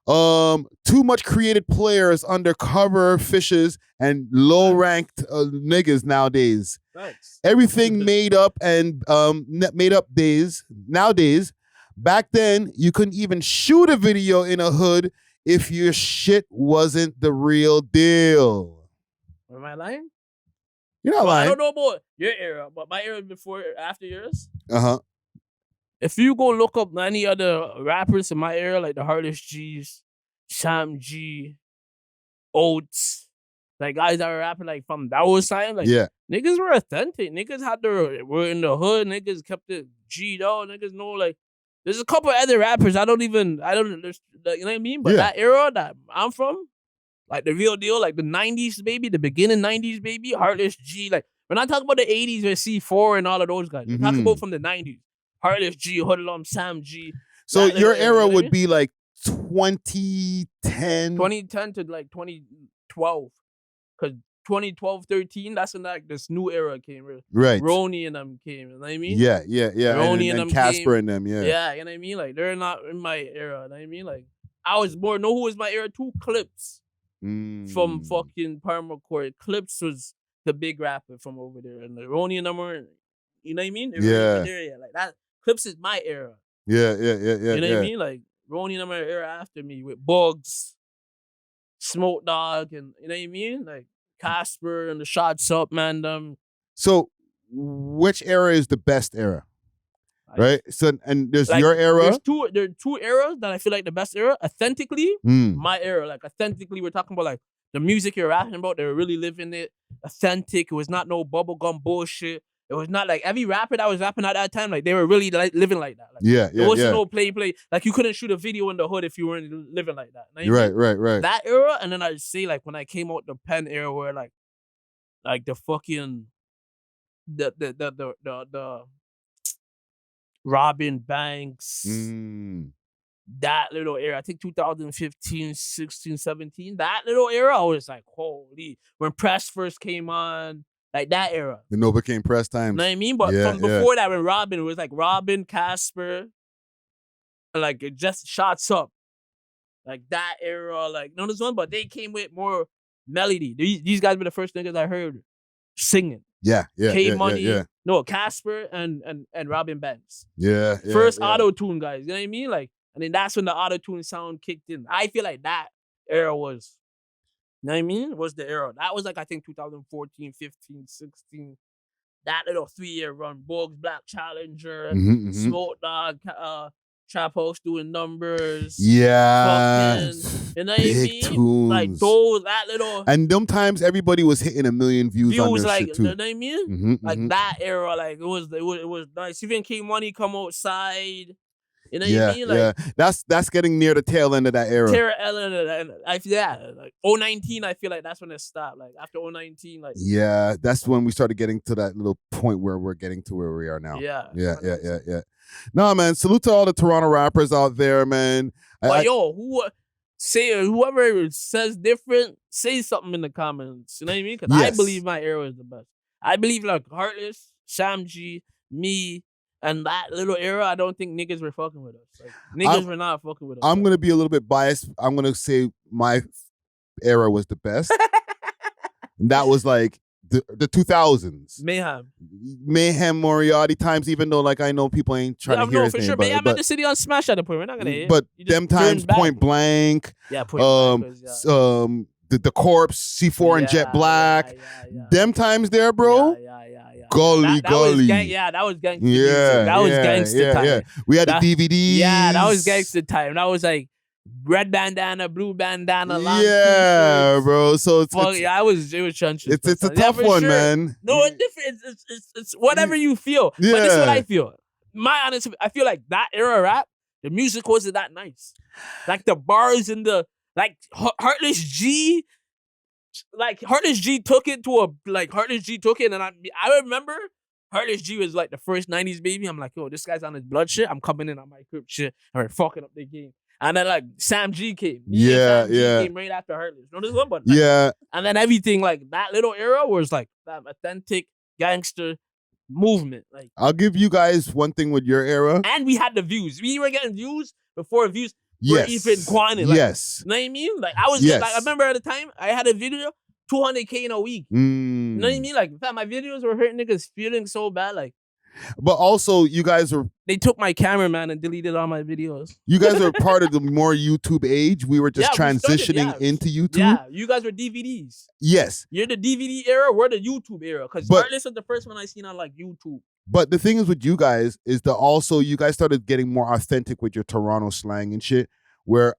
Too much created players, undercover fishes, and low-ranked niggas nowadays. Facts. Everything made up and made up nowadays. Back then, you couldn't even shoot a video in a hood if your shit wasn't the real deal. Am I lying? You're not lying. I don't know about your era, but my era before, after yours. Uh-huh. If you go look up any other rappers in my era, like the Hardest G's, Sam G, Oats, like guys that were rapping like from that was time, like niggas were authentic. Niggas were in the hood. Niggas kept it G'd out. Niggas know like there's a couple other rappers I don't you know what I mean? But that era that I'm from, like the real deal, like the 90s baby, the beginning 90s baby, Heartless G. Like we're not talking about the 80s with C4 and all of those guys. We're talking about from the 90s. Heartless G, Hoodlum, Sam G. So your era would be like 2010 to like 2012. Because 2012, 13, that's when like this new era came. Right. Roni and them came. You know what I mean? Yeah. Roni and Casper and them, Yeah, you know what I mean? Like they're not in my era. You know what I mean? Like I was more, know who was my era? 2 Clips from fucking Parma-Court. Clips was the big rapper from over there. And the Roni and them were, you know what I mean? Like that. Clips is my era. Yeah. You know what I mean? Like Roni and them are era after me with Bugs, Smoke Dog, and you know what I mean? Like Casper and the Shots Up, man. So which era is the best era? Right? So, and there's Like, your era. There are two eras that I feel like the best era. Authentically, my era. Like, authentically, we're talking about like the music you're rapping about. They were really living it. Authentic. It was not no bubblegum bullshit. It was not like every rapper that was rapping at that time, like they were really like living like that. Like, there wasn't no play. Like you couldn't shoot a video in the hood if you weren't living like that. Right. That era, and then I'd say like when I came out the pen era where like the fucking the Robin Banks, that little era, I think 2015, 16, 17, that little era, I was like, holy, when Press first came on, like that era. The Nova came Press times. You know what I mean? But from before that, when Robin, it was like Robin, Casper, and like it just shots up. Like that era, like no, this one, but they came with more melody. These guys were the first niggas I heard singing. Yeah. K-Money, no, Casper and Robin Banks. First auto-tune guys, you know what I mean? Like, and then that's when the auto-tune sound kicked in. I feel like that era was, you know what I mean? Was the era. That was like, I think 2014, 15, 16. That little 3-year run. Bugs, Black Challenger, Smoke Dog, Trap House doing numbers. Yeah. You know what I mean? Tunes. Like those, that little. And them times everybody was hitting 1 million views on their like, shit too. You know what I mean? Like that era, like it was nice. Even K-Money come outside. You know what I mean? Like, That's getting near the tail end of that era. Like 019, I feel like that's when it stopped. Like after 019, like that's when we started getting to that little point where we're getting to where we are now. Yeah. No, man. Salute to all the Toronto rappers out there, man. Whoever says different, say something in the comments. You know what I mean? Because I believe my era is the best. I believe like Heartless, Sam G, me. And that little era, I don't think niggas were fucking with us. Like, niggas were not fucking with us. I'm going to be a little bit biased. I'm going to say my era was the best. And that was like the 2000s. Mayhem, Moriarty times, even though like I know people ain't trying to hear his name. Sure. Mayhem at the city on Smash at the point. We're not going to hit. But them times, Point Blank. The Corpse, C4 and Jet Black. Them times there, bro. Gully. That was gangster. That was gangster time. Yeah. We had the DVD. Yeah, that was gangster time. That was like red bandana, blue bandana, long bro. So it was chunches. It's a tough one, man. No, it's different. It's whatever you feel. But this is what I feel. My honest, I feel like that era rap, the music wasn't that nice. Like the bars and the like Heartless G. Like Heartless G took it, and I remember Heartless G was like the first 90s baby. I'm like, yo, this guy's on his blood shit. I'm coming in on my crib shit, and we're fucking up the game. And then like Sam G came. Sam G came right after Heartless. No, this one, but and then everything like that little era was like that authentic gangster movement. Like I'll give you guys one thing with your era, and we had the views. We were getting views before views. Even quantity. Like, you know what I mean? Like I was like, I remember at the time I had a video 200K in a week. You know what I mean? Like in fact, my videos were hurting niggas feeling so bad. Like, but also you guys were. They took my cameraman and deleted all my videos. You guys are part of the more YouTube age. We were just transitioning into YouTube. Yeah, you guys were DVDs. Yes, you're the DVD era. We're the YouTube era. Because Heartless was the first one I seen on like YouTube. But the thing is with you guys is that also you guys started getting more authentic with your Toronto slang and shit. Where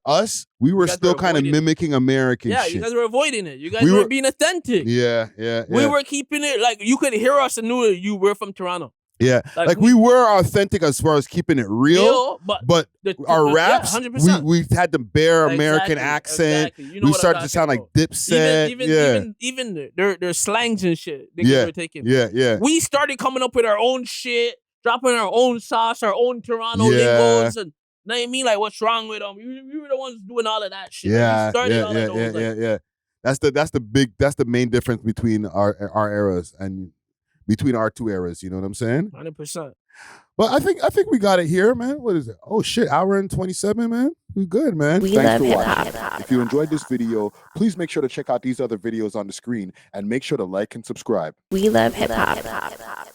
we were still kind of mimicking American shit. Yeah, you guys were avoiding it. You guys were being authentic. Yeah. We were keeping it, like, you could hear us and knew you were from Toronto. Yeah, like we were authentic as far as keeping it real, but our raps, we had the bare American accent. Exactly. You know we started to sound like Dipset. Even their slangs and shit. Were taking. Yeah. We started coming up with our own shit, dropping our own sauce, our own Toronto lingos, and know what I mean? Like, what's wrong with them? We were the ones doing all of that shit. Yeah. That's the main difference between our eras and between our two eras. You know what I'm saying? 100%. But I think we got it here, man. What is it? Oh shit, hour and 27, man. We good, man. Thanks for watching. If you enjoyed this video, please make sure to check out these other videos on the screen and make sure to like and subscribe. We love hip hop.